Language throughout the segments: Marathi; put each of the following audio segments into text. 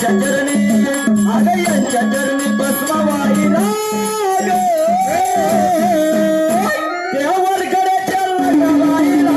चरणी अगं यांच्या चरणी बसवायला देवाकडे चरण गवायला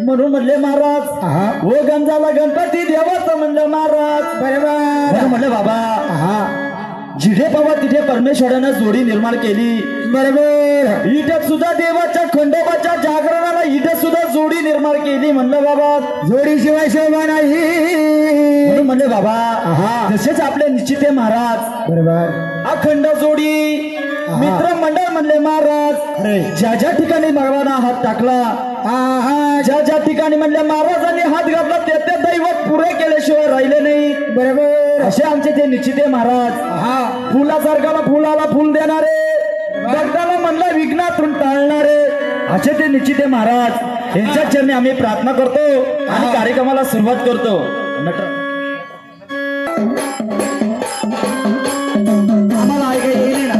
म्हणून म्हणले महाराज हो गंजाला गणपती देवाचं म्हणलं महाराज. बरोबर म्हणलं बाबा जिथे पावा तिथे परमेश्वरानं जोडी निर्माण केली. बरोबर इथं सुद्धा देवाच्या खंडोबाच्या जागरणाला इथं सुद्धा जोडी निर्माण केली. म्हणलं बाबा जोडीशिवाय शोभा नाही. म्हणून म्हणले बाबा जसेच आपले निश्चित आहे महाराज. बरोबर अखंड जोडी मित्र मंडळ म्हणले महाराज. ज्या ज्या ठिकाणी भगवाना हात टाकला ज्या ज्या ठिकाणी म्हणले महाराजांनी हात घातला ते दैवत पुरे केल्याशिवाय राहील आमचे ते निश्चिते महाराज फुलासारखाला फुलाला फुल देणारे, भक्ताला म्हणलं विघ्नातून टाळणारे असे ते निश्चिते महाराज यांच्या चरणी आम्ही प्रार्थना करतो आणि कार्यक्रमाला सुरुवात करतो. आम्हाला ऐकायला येईल ना?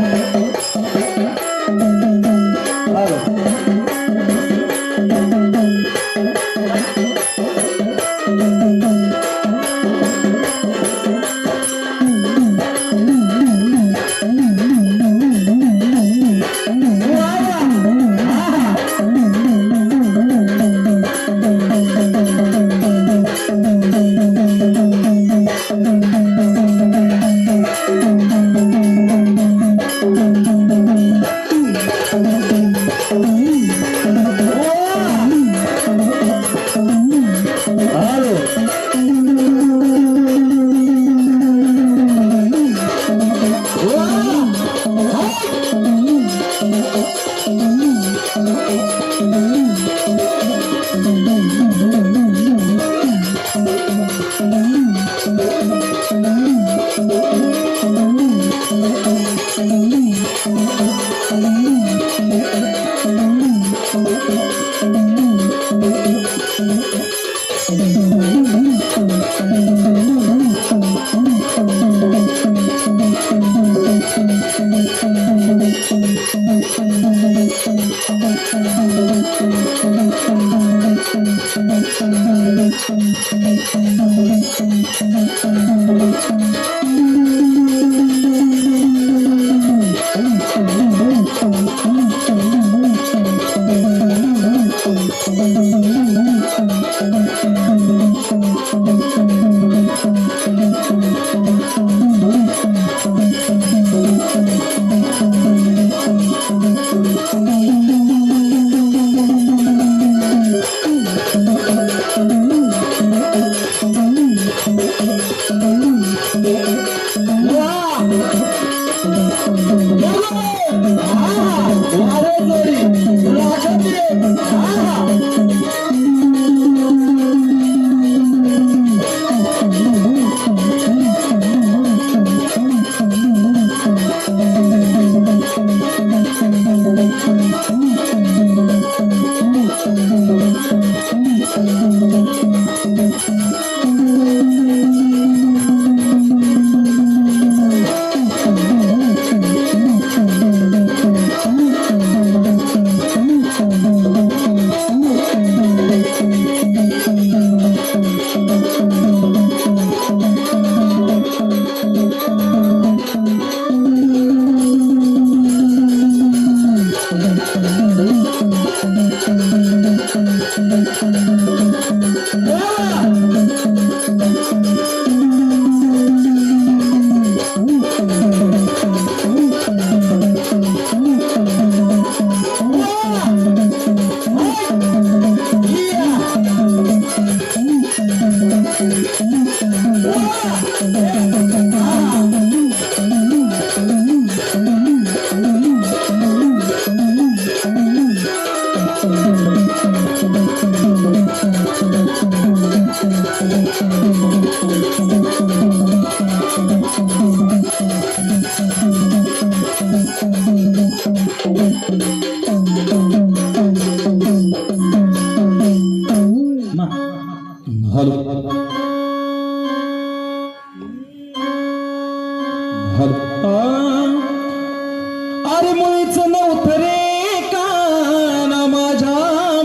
अरे मुळीच नव्हतं रे काना माझ्या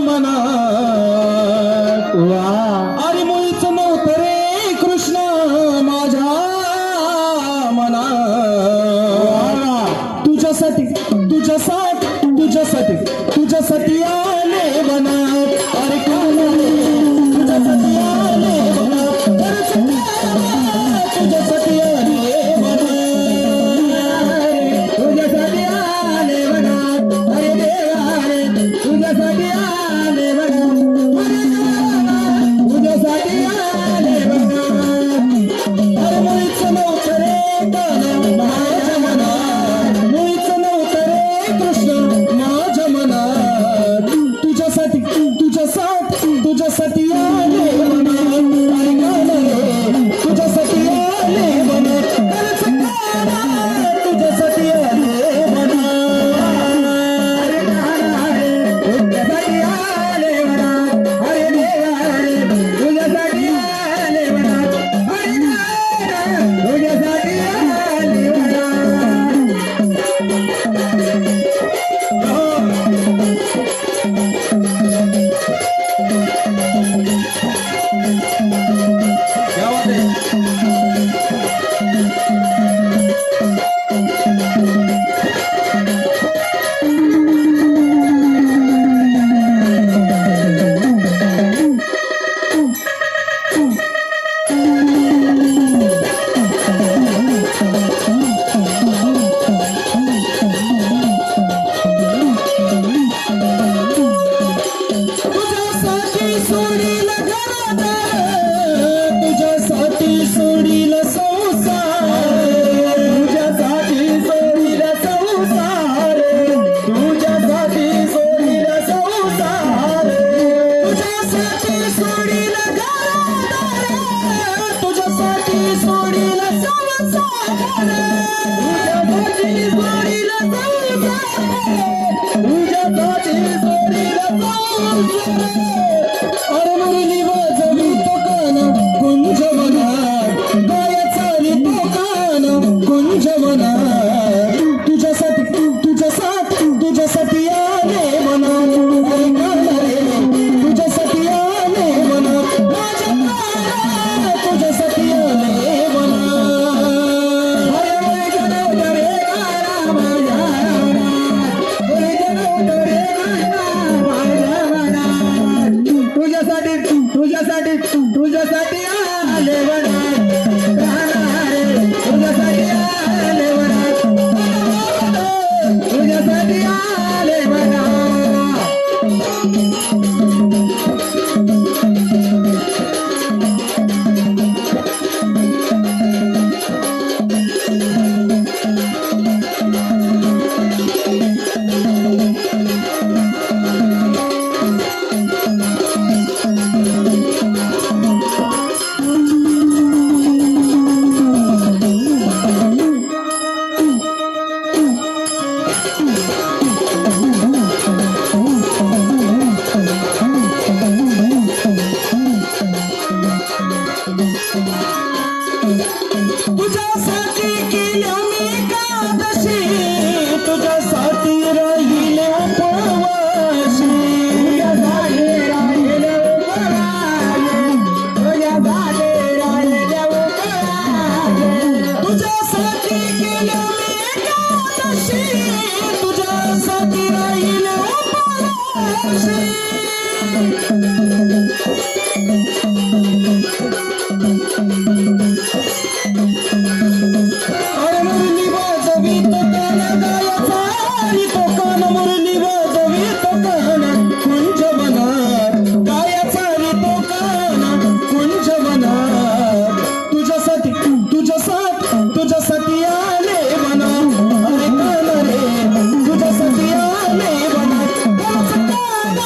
मनात, अरे मुळीच नव्हतं रे कृष्ण माझ्या मनात, तुझ्यासाठी तुझ्यासाठी तुझ्यासाठी तुझ्यासाठी आले बनात, अरे तुझ्यासाठी आले बनात, तुझ्यासाठी आले बनात. तुझ्यासाठी सोडील घरदार, तुझ्यासाठी सोडील संसार, तुझ्यासाठी सोडील संसार, तुझ्यासाठी सोडील संसार, तुझ्यासाठी सोडील घरदार, तुझ्यासाठी सोडील संसार, तुझ्यासाठी सोडील संसार, तुझ्यासाठी सोडील संसार. अरे मुरली वाजवी तो कान कुंज मनात, गायचा रे तो कान कुंज मनात, तुझ्यासाठी तुझ्यासाठी तुझ्यासाठी आले मना, अरे कान रे तुझ्यासाठी आले मना, माझ्या काना तुझ्यासाठी आले मना. अरे वैजन उतरे गाणा माझ्या मनात, वैजन उतरे गाणा माझ्या मनात. तुझ्यासाठी तुझ्यासाठी तुझ्यासाठी आले मनात, गाणा रे तुझ्यासाठी आले मनात, तुझ्यासाठी आले तुझ्यासाठी केल्या मी एकादशी, तुझ्यासाठी राहिले उपवासी, तुझ्यासाठी राहिले उपवासी, तुझ्यासाठी राहिले उपवासी. तुझ्यासाठी केल्या मी एकादशी, तुझ्यासाठी राहिले उपवासी. अरे मुरली वाजवी तो कान गायचा रे तो कान, मुरली वाजवी तो कान कुंज मनात, गायचा रे तो कान कुंज मनात, तुझ्यासाठी तुझ्यासाठी तुझ्यासाठी आले मना, अरे कान रे तुझ्यासाठी आले मना, माझं कान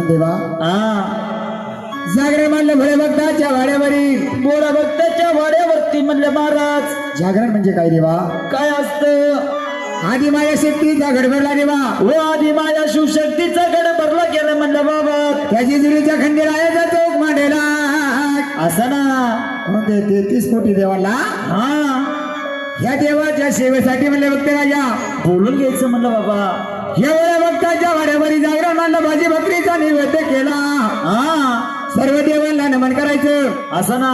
म्हणून देवा हा जागरण म्हणलं भोळे भक्ताच्या वाड्यावरी बोळा भक्ताच्या वाड्यावरती म्हणलं महाराज जागरण म्हणजे काय देवा काय असतं आधी माया शक्तीचा घडभरला देवा हो आधी माया शिवशक्तीचा गड भरला गेला म्हणलं बाबा त्याची जुळीच्या खंडेरायाचा चौक मांडला असं ना म्हणते 33 कोटी देवाला हा ह्या देवाच्या सेवेसाठी म्हणले भक्त राजा बोलून घ्यायचं म्हणलं बाबा एवढ्या भक्ताच्या वाड्यावरी जागरण मांडलं भाजी बकरीचा नैवेद्य केला हा सर्व देवांना नमन करायचं असं ना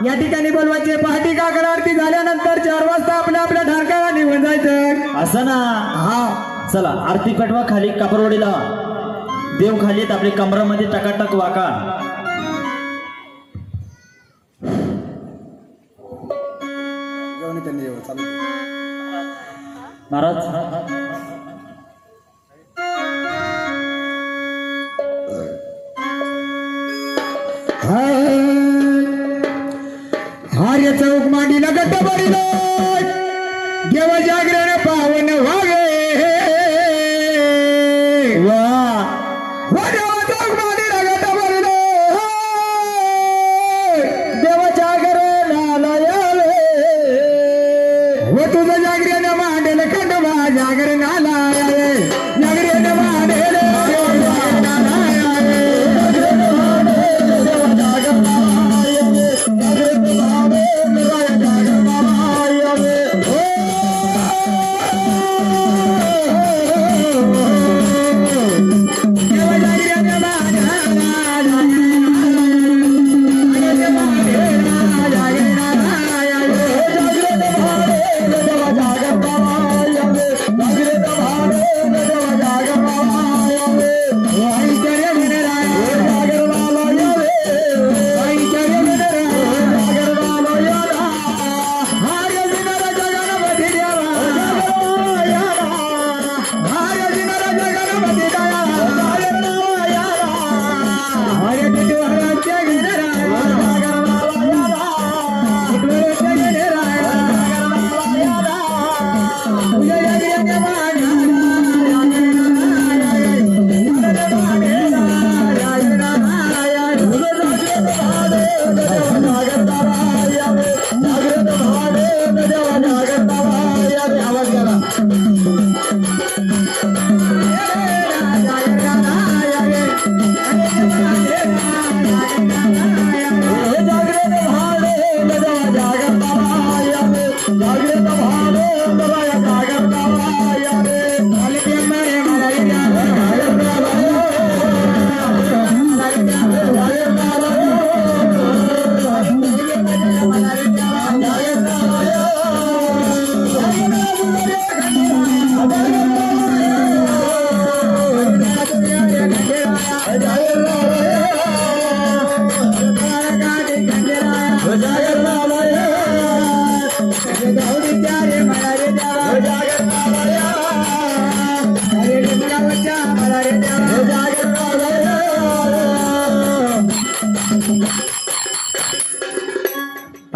या ठिकाणी बोलवायचे पहाटे काकड आरती झाल्यानंतर 4 वाजता आपल्या आपल्या ठाणकाला निघून जायचं असं ना हा चला आरती पेटवा खाली कापरवडी लावा देव खाली आहेत, आपल्या कमरामध्ये टकाटक वाका महाराज हार्य चौक मांडीला गट्ट भरिलो देव जागरण पावन व्हावे वा हो देव चौक मांडीला गट्ट भरिलो देवाच्या घराला यावे हो तुझं जागरण मांडेल खंडोबा जागरणाला यावे जागरण मांडेल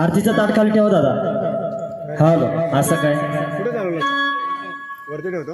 आरतीचा ताट खाली ठेवा दादा हॅलो असं काय वरती ठेवतो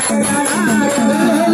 Hare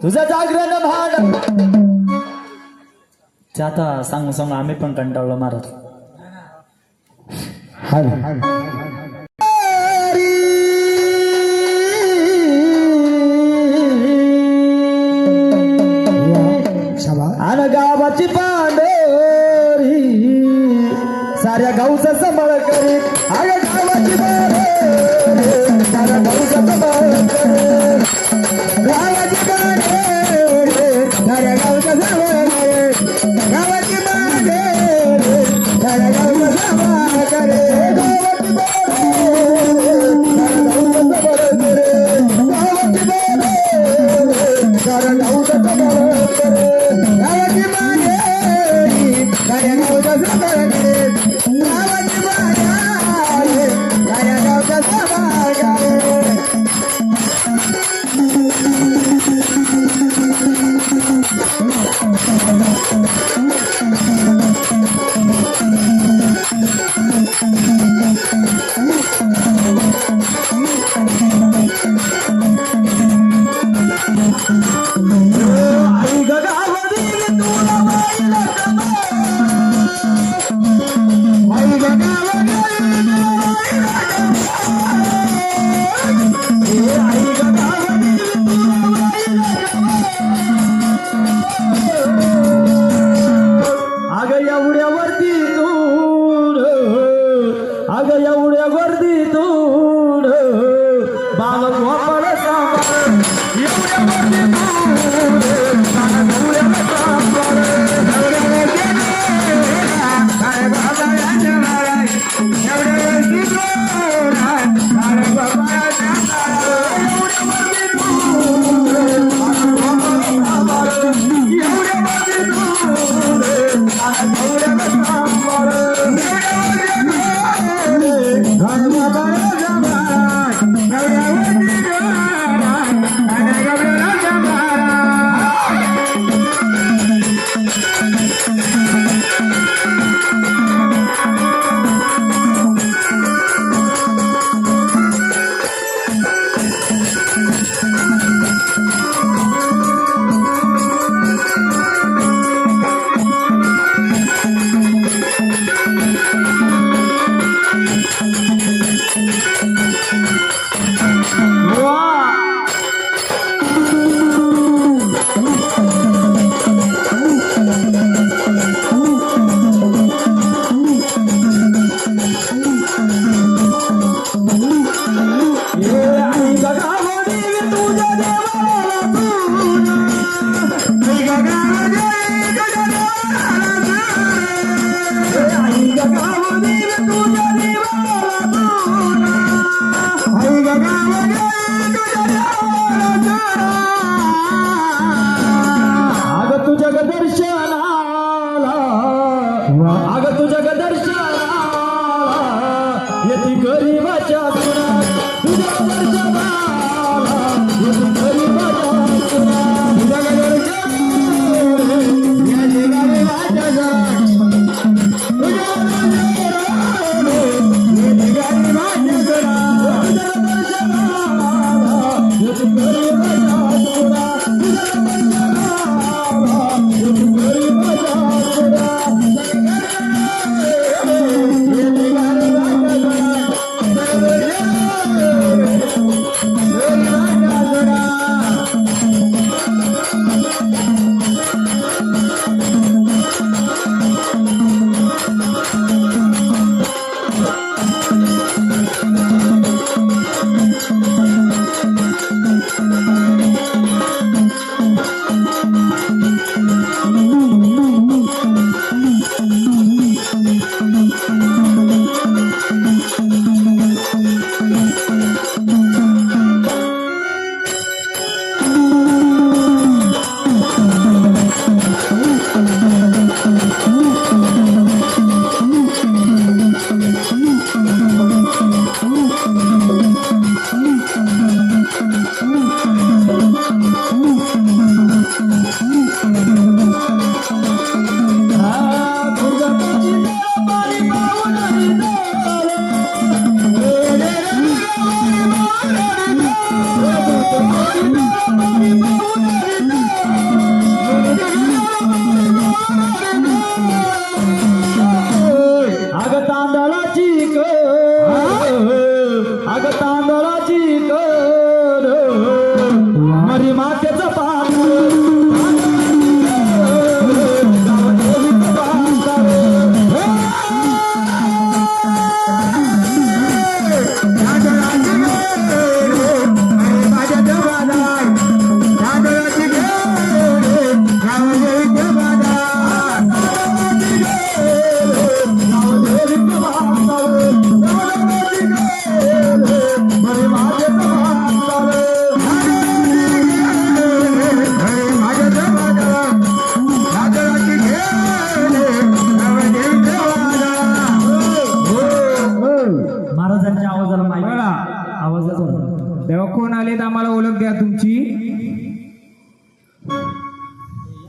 तुझं जागरण भाड ते आता सांगू सांगू आम्ही पण कंटाळलो महाराज. आन गावाची पांढरी साऱ्या गावचा सांभाळ करीत. अरे गावाची पांढरी साऱ्या गावचा सांभाळ करीत. गावाची पांढरी साऱ्या गावचा सांभाळ करीत. गावाची पांढरी साऱ्या गावचा सांभाळ करीत. गावाची पांढरी साऱ्या गावचा सांभाळ करीत. गावाची पांढरी साऱ्या गावचा सांभाळ करीत. गावाची पांढरी साऱ्या गावचा सांभाळ करीत. आई गगावरी तुला पाहिलं का? आई गगावरी आई गगावरी अग एवढ्या वरती तूड अग एवढ्या वरती तूड बाल गोपाळ सांभाळ एवढ्या वरती तूड बाल गोपाळ सांभाळ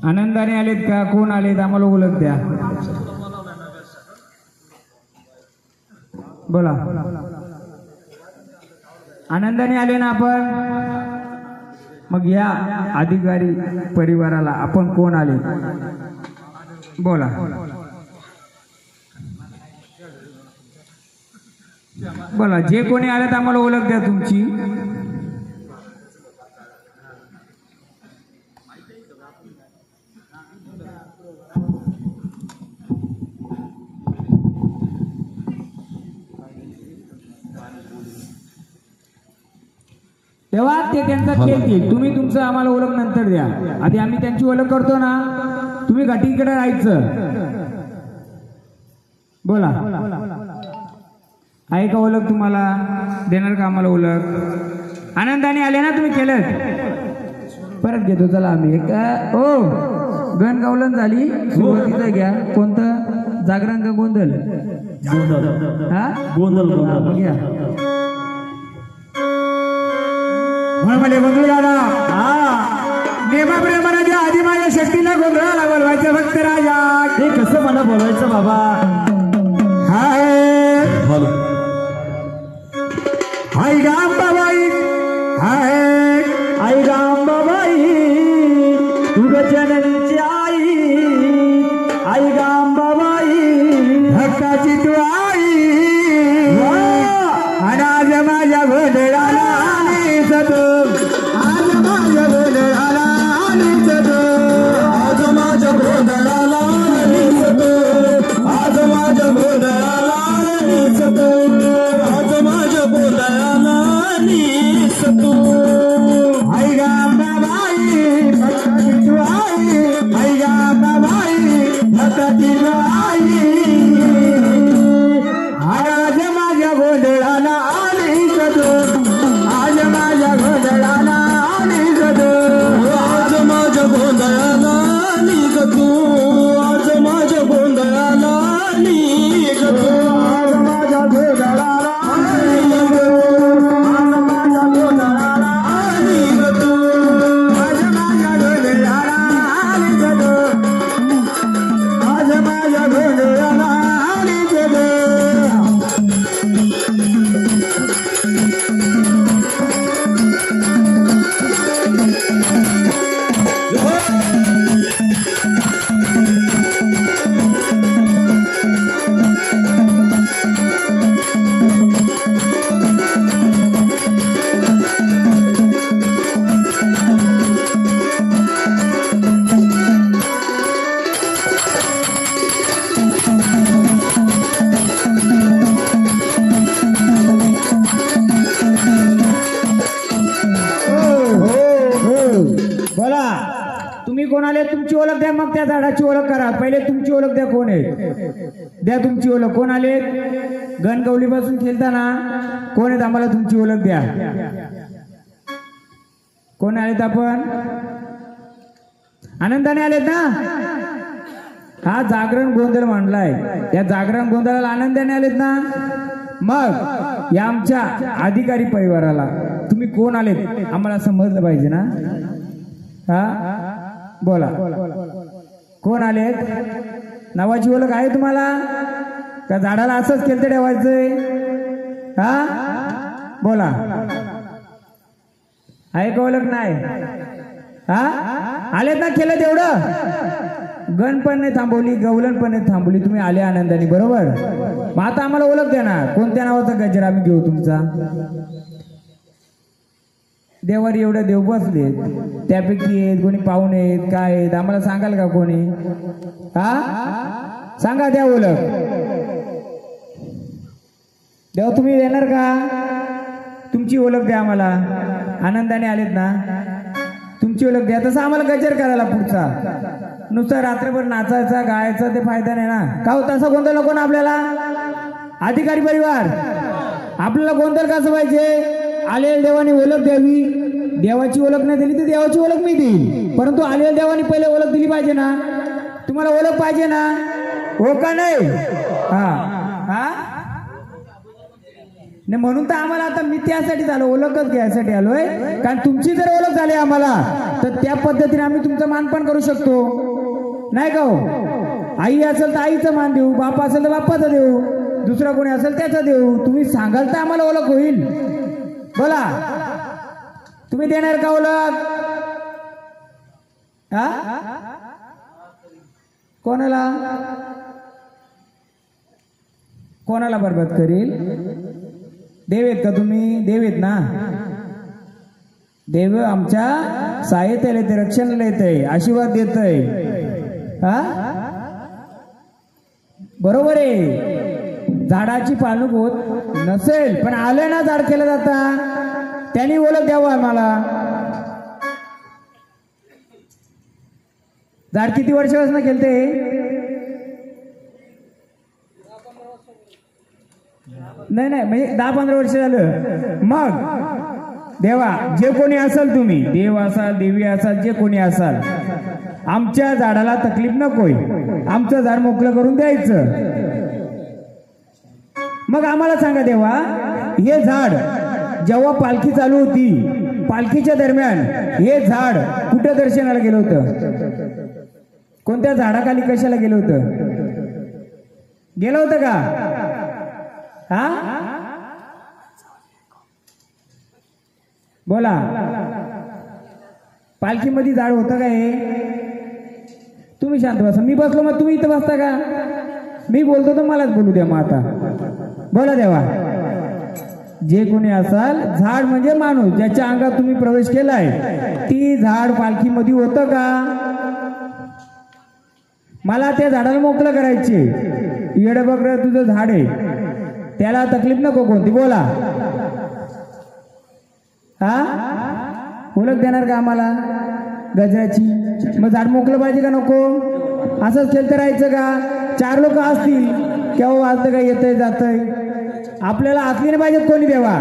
आनंदाने आलेत का? कोण आलेत आम्हाला ओळख द्या. बोला. आनंदाने आले ना आपण? मग या अधिकारी परिवाराला आपण कोण आले बोला. बोला, जे कोणी आलेत आम्हाला ओळख द्या तुमची. तेव्हा ते त्यांचा खेळतील, तुम्ही तुमचं आम्हाला ओळख नंतर द्या. आधी आम्ही त्यांची ओळख करतो ना, तुम्ही घाटीकडे राहायचं. बोला, आहे का ओळख? तुम्हाला देणार का आम्हाला ओळख? आनंदाने आले ना तुम्ही? केलं परत घेतो. चला आम्ही एक ओ गण गावलन झाली, सुरुवातीचं घ्या. कोणतं? जागरण का गोंधळ? हा, गोंधळ घ्या. म्हणले गोंधळ दादा, नेमा प्रेमाच्या आधी माझ्या शक्तीला गोंधळाला बोलवायचं फक्त राजा. ते कसं मला बोलायचं बाबा? आई गांबाबाई, आई गांबाबाई तुझ जननीची आई, आई गांबाबाई भक्ताची तू आई. आणि आज माझ्या गोंधळाला आलीस तू, आज माझ्या गोंधळाला आलीस तू, आज माझ्या गोंधळाला आलीस तू, आज माझ्या गोंधळाला आलीस तू, आज माझ्या गोंधळाला आलीस तू. आई गांबाबाई भक्ताची तू आई, आई गांबाबाई भक्ताची तू आई. आज माझ्या गोंधळाला आलीस तू, आज माझ्या गोंधळाला आलीस तू, आज माझ्या गोंधळाला आलीस तू, आज माझ्या गोंधळाला आलीस तू, आज माझ्या गोंधळाला आलीस तू, आज माझ्या गोंधळाला आलीस तू, आज माझ्या गोंधळाला आलीस तू, आज माझ्या गोंधळाला आलीस तू. बोला, तुम्ही कोण आले? तुमची ओळख द्या, मग त्या झाडाची ओळख करा. पहिले तुमची ओळख द्या. कोण आहे? द्या तुमची ओळख. कोण आले? गणगवली पासून खेळताना कोण आहेत? आम्हाला तुमची ओळख द्या. कोण आलेत? आपण आनंदाने आलेत ना? हा जागरण गोंधळ मांडलाय, या जागरण गोंधळाला आनंदाने आलेत ना? मग या आमच्या अधिकारी परिवाराला तुम्ही कोण आलेत आम्हाला समजलं पाहिजे ना? हा, बोला, कोण आलेत? नावाची ओळख आहे तुम्हाला का झाडाला असंच खेळते ठेवायचंय? हा, बोला, आहे का ओळख? नाही. हा, आलेत ना? केलं तेवढं? गण पण नाही थांबवली, गवलन पण नाही थांबवली, तुम्ही आले आनंदाने, बरोबर? मग आता आम्हाला ओळख द्या ना. कोणत्या नावाचा गजर आम्ही घेऊ तुमचा? देवारी एवढे देव बसलेत, त्यापैकी आहेत कोणी पाहुणे आहेत, काय आहेत, आम्हाला सांगाल का कोणी? हा, सांगा, द्या ओळख. देव तुम्ही देणार का? तुमची ओळख द्या आम्हाला. आनंदाने आलेत ना? तुमची ओळख द्या. तसं आम्हाला गजर करायला पुढचा, नुसतं रात्रभर नाचायचा गायचा ते फायदा नाही ना. का हो, तसा गोंधळ नको ना आपल्याला? अधिकारी परिवार, आपल्याला गोंधळ कसं पाहिजे? आलेल्या देवाने ओळख द्यावी. देवाची ओळख नाही दिली तर देवाची ओळख मी देईल, परंतु आलेल्या देवाने पहिले ओळख दिली पाहिजे ना. तुम्हाला ओळख पाहिजे ना? हो का नाही? हा, हा, नाही म्हणून तर आम्हाला आता मी त्यासाठी आलो, ओळखच घ्यायसाठी आलोय. कारण तुमची जर ओळख झाली आम्हाला तर त्या पद्धतीने आम्ही तुमचं मानपान करू शकतो, नाही का हो? आई असेल तर आईचं मान देऊ, बाप असेल तर बाप्पाचं देऊ, दुसरा कोणी असेल त्याचं देऊ. तुम्ही सांगाल तर आम्हाला ओळख होईल. बोला, तुम्ही देणार का ओळख? हा, कोणाला कोणाला बरबाद करील? देव आहेत का तुम्ही? देव आहेत ना. देव आमच्या सहाय्यतेला येते, रक्षणाला येतंय, आशीर्वाद देतय. हा, बरोबर आहे. झाडाची पालणूक होत नसेल पण आलं ना झाड केलं जाता, त्यांनी ओळख द्यावं आम्हाला. झाड किती वर्षापासून केलते? नाही नाही, म्हणजे 10-15 वर्ष झालं. मग देवा, जे कोणी असाल, तुम्ही देव असाल, देवी असाल, जे कोणी असाल, आमच्या झाडाला तकलीफ नकोय, आमचं झाड मोकळं करून द्यायचं. मग आम्हाला सांगा देवा, हे झाड जेव्हा पालखी चालू होती, पालखीच्या दरम्यान हे झाड कुठे दर्शनाला गेलं होतं? कोणत्या झाडाखाली कशाला गेलं होतं? गेलं होतं का? हा, बोला. पालखीमध्ये झाड होतं का? हे तुम्ही शांत बसा. मी बसलो मग तुम्ही इथं बसता का? मी बोलतो तर मलाच बोलू द्या. मग आता बोला देवा, जे कोणी असाल, झाड म्हणजे माणूस ज्याच्या अंगात तुम्ही प्रवेश केलाय, ती झाड पालखीमध्ये होतं का? मला त्या झाडाला मोकळं करायचे. येडं बकरं तुझं झाड आहे, त्याला तकलीफ नको कोणती. बोला, हा, ओळख देणार का आम्हाला गजराची? मग झाड मोकळं पाहिजे का नको? असंच खेळतं राहायचं का? 4 लोक असतील केव्हा वाजतं का, येतंय जातंय. आपल्याला असली नाही पाहिजेत कोणी देवा,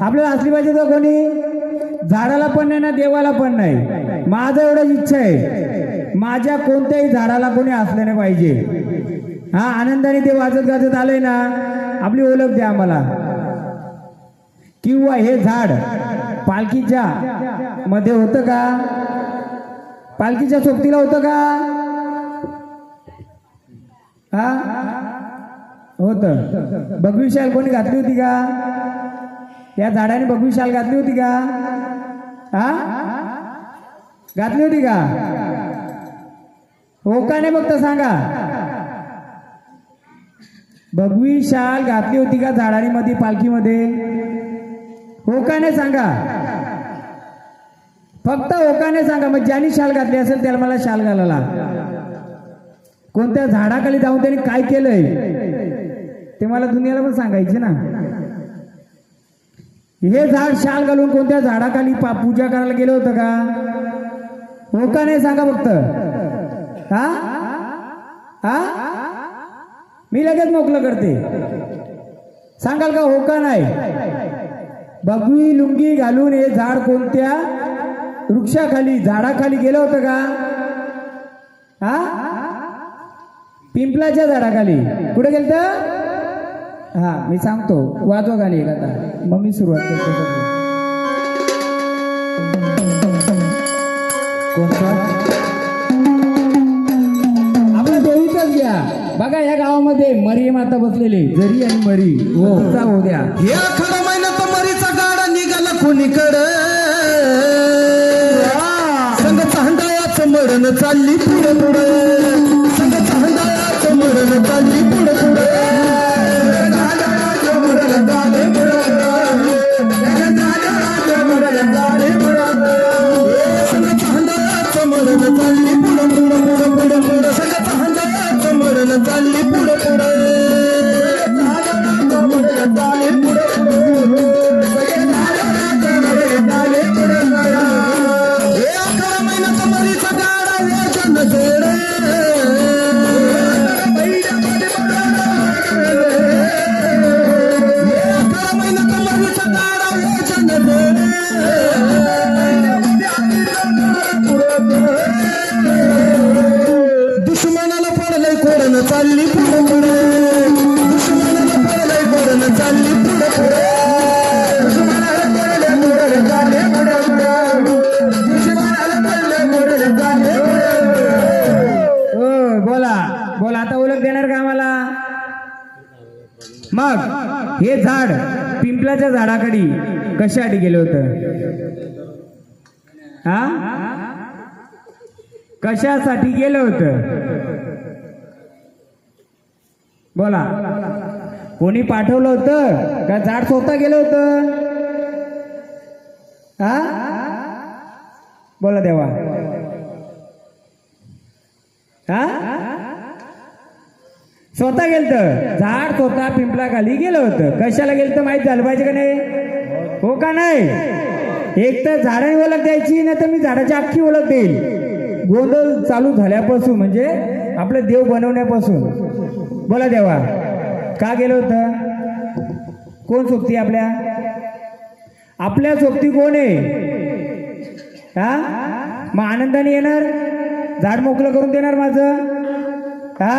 आपल्याला असली पाहिजे का कोणी? झाडाला पण नाही ना, देवाला पण नाही. माझं एवढंच इच्छा आहे, माझ्या कोणत्याही झाडाला कोणी असलं नाही पाहिजे. हा, आनंदाने ते वाजत गाजत आलंय ना, आपली ओळख द्या आम्हाला. किंवा हे झाड पालखीच्या मध्ये होतं का? पालखीच्या सोबतीला होतं का? हा, होतं. भगवी शाल कोणी घातली होती का? या झाडाने भगवी शाल घातली होती का? हा, घातली होती का? हो का नाही फक्त सांगा. भगवी शाल घातली होती का झाडाने मध्ये पालखीमध्ये? हो का नाही सांगा. फक्त हो का नाही सांगा. मग ज्यांनी शाल घातली असेल त्याला मला शाल घालायला. कोणत्या झाडाखाली जाऊन त्यांनी काय केलंय ते मला दुनियाला पण सांगायचे ना. हे झाड शाल घालून कोणत्या झाडाखाली पूजा करायला गेलं होतं का? हो का नाही सांगा फक्त. हा हा, मी लगेच मोकळं करते. सांगाल का हो का नाही? भगवी लुंगी घालून हे झाड कोणत्या वृक्षाखाली झाडाखाली गेलं होतं का? हा, पिंपलाच्या झाडाखाली. कुठे गेलतं? हा, मी सांगतो. वाजवा गाणी एक आता, मग मी सुरुवात करतो. कोणता? आपला देवीचाच घ्या. बघा या गावामध्ये मरी माता बसलेली, जरी आणि मरी. हो, जाऊ द्या. या खरा महिन्यात मरीचा गाडा निघाला कोणीकडे, संग चांदायाचं मरण चालली पुढे पुढे, संग चांदायाचं मरण चालली पुढे पुढे, दुश्मनाला पडलंय कोरण चालली पुढे पुढे, दुश्मनाला पडलंय कोरण पळून चालली पुढे पुढे दुश्मनाला पळले पुढे चालले पुढे पुढे दुश्मनाला पळले पुढे चालले हो बोला बोला आता ओळख देणार का आम्हाला मग हे झाड पिंपलाच्या झाडाकडे कशासाठी गेलं होतं हा कशासाठी गेलं होतं बोला कोणी पाठवलं होतं का झाड स्वतः गेलं होतं हा बोला देवा हा स्वतः गेलत झाड स्वतः पिंपलाखाली गेलं होतं कशाला गेलं माहित झालं पाहिजे का नाही हो का नाही एक तर झाडाने ओळख द्यायची नाही तर मी झाडाची अख्खी ओळख देईल गोंधळ चालू झाल्यापासून म्हणजे आपलं देव बनवण्यापासून बोला देवा का गेलं होतं कोण सोबती आपल्या आपल्या सोबती कोण आहे हा मग आनंदाने येणार झाड मोकळं करून देणार माझं हा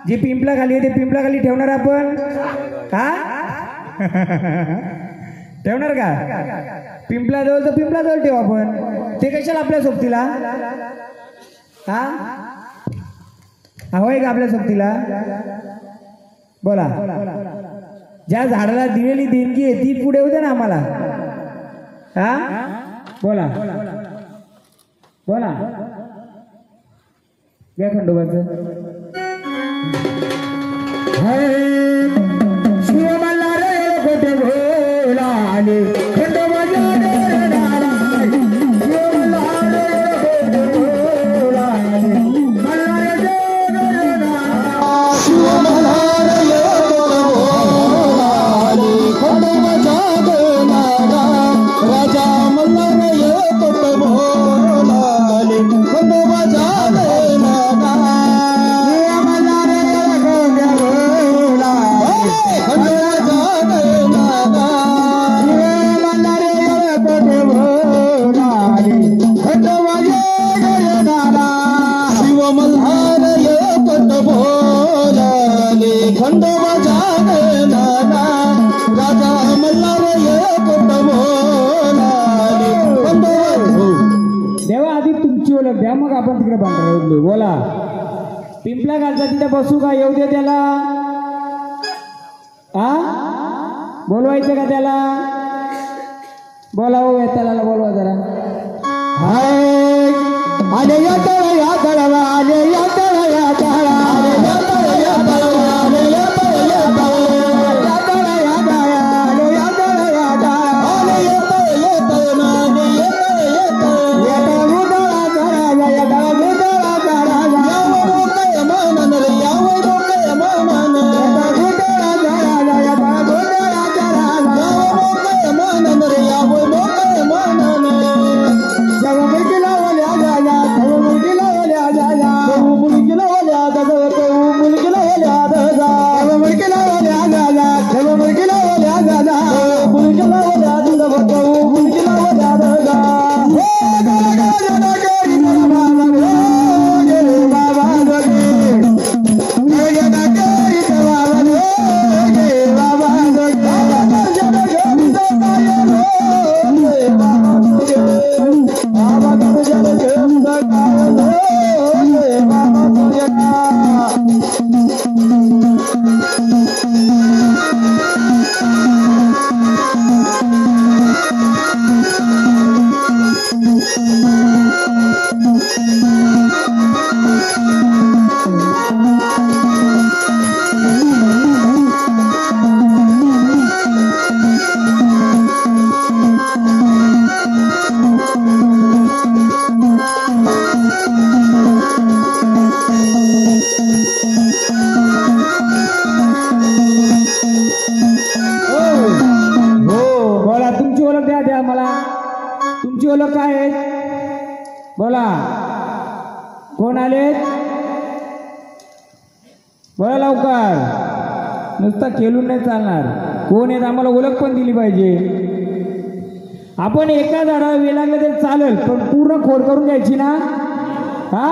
जे पिंपला खाली आहे ते पिंपला खाली ठेवणार आपण हा ठेवणार का पिंपला जवळ तर पिंपला जवळ ठेवू आपण ते कशाला आपल्या सोबतीला हा होय का आपल्या सोबतीला बोला ज्या झाडाला दिलेली देणगी आहे ती पुढे होते ना आम्हाला हा बोला बोला घ्या खंडोबाचं शिवमल्ला रे कोटे भोला आले खंडोबा देवा आधी तुमची ओळख द्या मग आपण तिकडे बांधणार बोला पिंपला घालता तिथे बसू का येऊ दे त्याला हा बोलवायचं का त्याला बोलावं त्याला बोलवा जरा आले या तळा या तळाला आले या तळा या तळा आले या तळा या तळा आले या तळा या तळा या तळा या तळा या तळा आले या तळा या तळा आले या तळा या तळा या तळा मुदळा तळा या तळा मुदळा तळा या मोकळ्या मानानं रे या मोकळ्या मानानं या तळा मुदळा तळा या तळा मुदळा तळा या मोकळ्या मानानं रे या मोकळ्या मानानं जग मुलगीला ओल्या जाया जग मुलगीला ओल्या जाया जग मुलगीला ओल्या जाया जग मुलगीला ओल्या जाया जग मुलगीला ओल्या जाया जग मुलगीला ओल्या जाया जग मुलगीला ओल्या जाया जग मुलगीला ओल्या जाया हे गागा जगा गेली बाबा जोगी हे गागा गेली बाबा जोगी बाबा जोगी बाबा जगा गेली बाबा जोगी बाबा तुझ्या घेऊन बाबा बोला तुमची ओळख द्या द्या मला तुमची ओळख काय आहे बोला कोण आले बोला लवकर नुसता खेळून नाही चालणार कोण आहेत आम्हाला ओळख पण दिली पाहिजे आपण एका झाडाला वेळ लागलं तरी चालेल पण पूर्ण खोड करून घ्यायची ना हा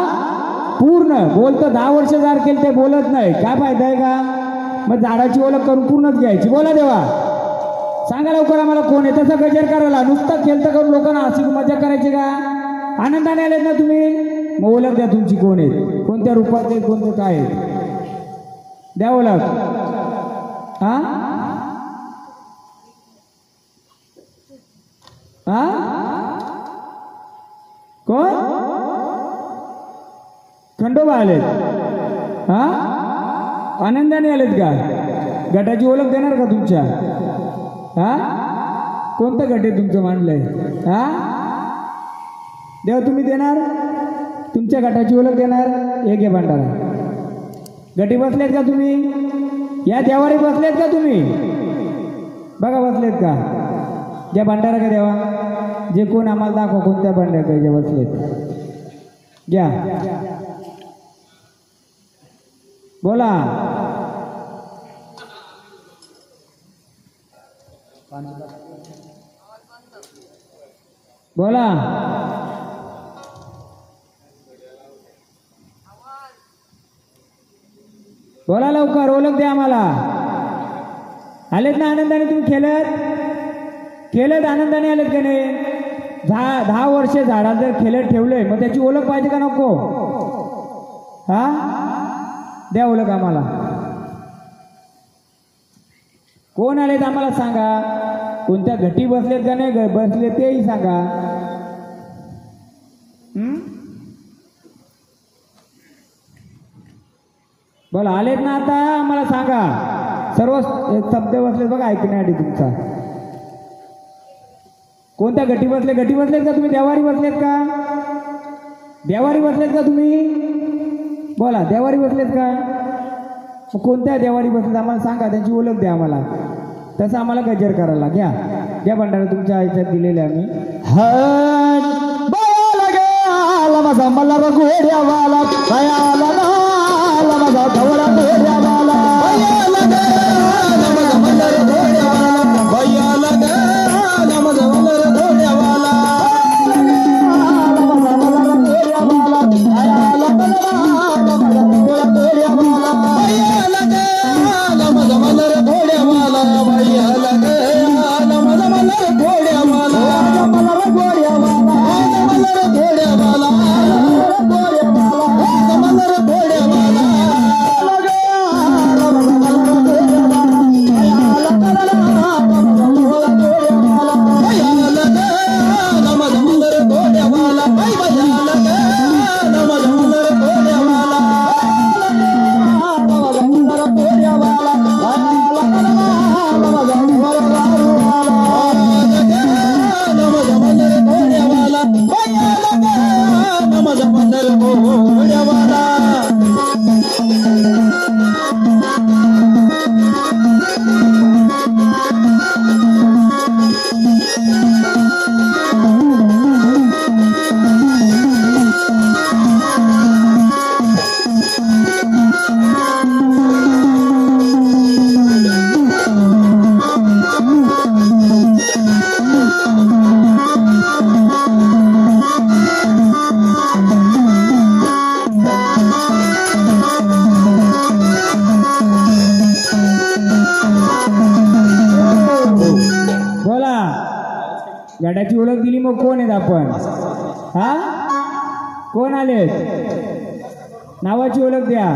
पूर्ण बोलतं 10 वर्ष झाड केलं ते बोलत नाही काय फायदा आहे का मग झाडाची ओळख करून पूर्णच घ्यायची. बोला देवा, सांगा लवकर आम्हाला कोण आहे. तसं गजर करायला नुसतं खेळतं करून लोकांना हसी मजा करायची का? आनंदाने आलेत ना तुम्ही, मग ओळख द्या तुमची कोण आहेत, कोणत्या रूपात आहेत, कोणतं काय आहे, द्या ओळख. हा हा कोण? खंडोबा आलेत. हा आनंदाने आलेत का? गटाची ओळख देणार का तुमच्या? हा कोणतं गट आहे तुमचं मांडलंय? हा देव तुम्ही देणार, तुमच्या गटाची ओळख देणार. एक घे भांडारा. गटी बसलेत का तुम्ही? या देवारी बसलेत का तुम्ही? बघा बसलेत का? ज्या भांडारा का देवा, जे कोण आम्हाला दाखवा कोणत्या भांड्या का जे बसलेत. घ्या बोला. बोला बोला लवकर, ओळख द्या आम्हाला. आलेत ना आनंदाने? तुम्ही खेळत आनंदाने आलेत का नाही? 10 वर्ष झाडात जर खेळत ठेवलंय, मग त्याची ओळख पाहिजे का नको? हा द्या ओळख आम्हाला. कोण आलेत आम्हाला सांगा. कोणत्या घटी बसलेत का नाही बसले तेही सांगा. बोला आलेत ना आता आम्हाला सांगा. सर्व शब्द बसलेत बघा ऐकण्यासाठी तुमचा. कोणत्या घटी बसलेत का तुम्ही? देवारी बसलेत का? देवारी बसलेत का तुम्ही? बोला देवारी बसलेत का? कोणत्या देवारी बसलेत आम्हाला सांगा, त्यांची ओळख द्या आम्हाला. तसं आम्हाला गजर करायला. घ्या भंडारा तुमच्या आयुष्यात दिलेले आम्ही. माझा मल्हार घोड्यावाला माझा धवळा घोड्यावाला गटाची ओळख दिली, मग कोण आहेत आपण? हा कोण आलेत? नावाची ओळख द्या.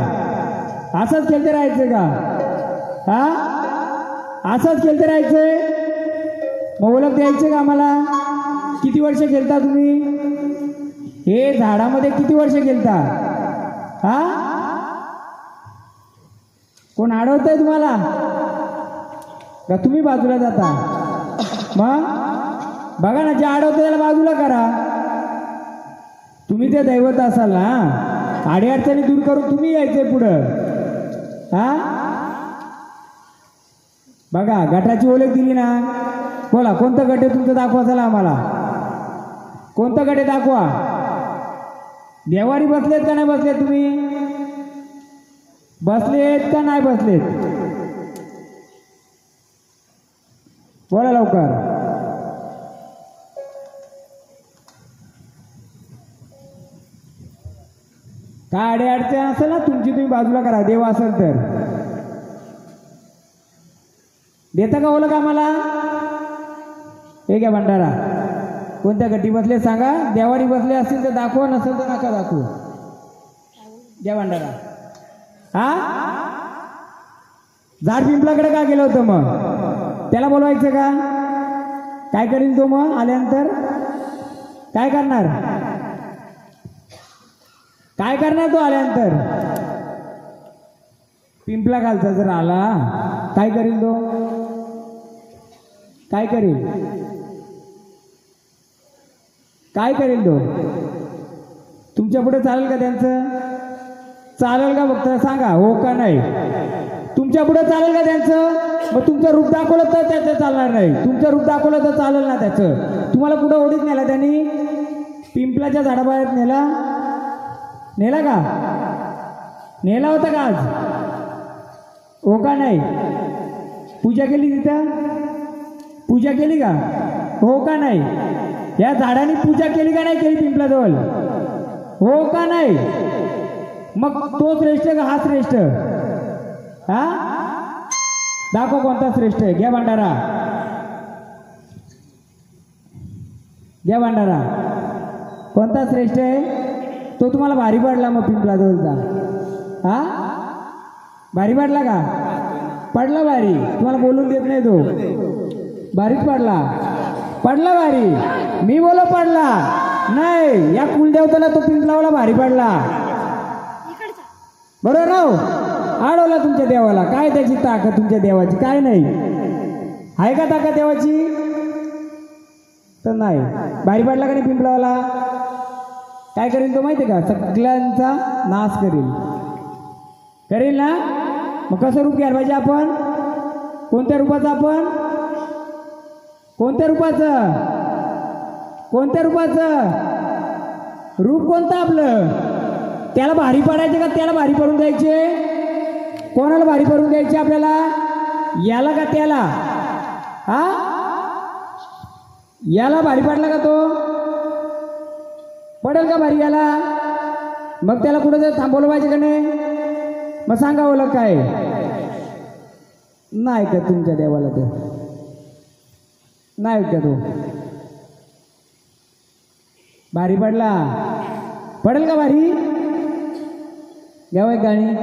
असंच खेळते राहायचं का? हा असंच खेळते राहायचंय? मग ओळख द्यायचं का आम्हाला? किती वर्ष खेळता तुम्ही हे झाडामध्ये? किती वर्ष खेळता? हा कोण अडवतंय तुम्हाला का तुम्ही बाजूला जाता? मग बघा ना, जे अडवतं त्याला बाजूला करा. तुम्ही ते दैवत असाल ना, अडीअडचणी दूर करून तुम्ही यायचंय पुढं. हा बघा गटाची ओळख दिली ना. बोला कोणतं गट आहे तुमचं? दाखवा चला आम्हाला. कोणतं गट आहे दाखवा. देवारी बसलेत का नाही बसलेत? तुम्ही बसलेत का नाही बसलेत? बोला लवकर. काय अडचण असेल ना तुमची, तुम्ही बाजूला करा. देव असेल तर देता का ओळख आम्हाला? हे घ्या भंडारा. कोणत्या गट्टी बसले सांगा. देवाडी बसले असतील तर दाखवा, नसेल तर नका दाखवू. घ्या भंडारा. हा झाड पिंपलाकडे का गेलं होतं मग? त्याला बोलवायचं का? काय करील तो मग आल्यानंतर? काय करणार? काय करणार तो आल्यानंतर? पिंपला खालचा जर आला काय करील तो? काय करेल? काय करेल तो? तुमच्या पुढे चालेल का त्यांचं? चालेल का फक्त सांगा हो का नाही? तुमच्या पुढे चालेल का त्यांचं? मग तुमचं रूप दाखवलं तर त्याचं चालणार नाही. तुमचं रूप दाखवलं तर चालेल ना त्याचं? तुम्हाला कुठं ओढीत नेला त्यांनी? पिंपलाच्या झाडाबाहेर नेला? नेला का? नेला होता का आज? हो का नाही? पूजा केली तिथं? पूजा केली का? हो का नाही? या झाडाने पूजा केली का नाही केली पिंपलाजवळ? हो का नाही? मग तो श्रेष्ठ का हा श्रेष्ठ? हा दाखव कोणता श्रेष्ठ आहे. घ्या भंडारा. घ्या भंडारा. कोणता श्रेष्ठ आहे? तो तुम्हाला भारी पडला मग पिंपलाजवळचा? हा भारी पडला का? पडला भारी. तुम्हाला बोलून देत नाही तो. भारीच पडला. पडला भारी. मी बोलो पडला नाही. या कुलदेवताला तो पिंपलावाला भारी पडला. बरोबर राव. अडवला तुमच्या देवाला. काय त्याची ताकद तुमच्या देवाची? काय नाही आहे का ताकद देवाची? तर नाही. भारी पडला का नाही पिंपलावाला? काय करेल तो माहिती का? सगळ्यांचा नाश करेल. करेल ना? मग कसं रूप घ्यायला पाहिजे आपण? कोणत्या रूपाचं? आपण कोणत्या रूपाचं? कोणत्या रूपाचं? रूप कोणतं आपलं? त्याला भारी पडायचे का त्याला भारी पडून द्यायचे? कोणाला भारी पडून द्यायचे आपल्याला? याला का त्याला? हा याला भारी पडला का तो? पडेल का भारी याला? मग त्याला कुठं जर थांबवलं पाहिजे का नाही? मग सांगा ओळख काय? नाही का तुमच्या देवाला? तर नाही का तो भारी पडला? पडेल का भारी? घ्यावं एक गाणी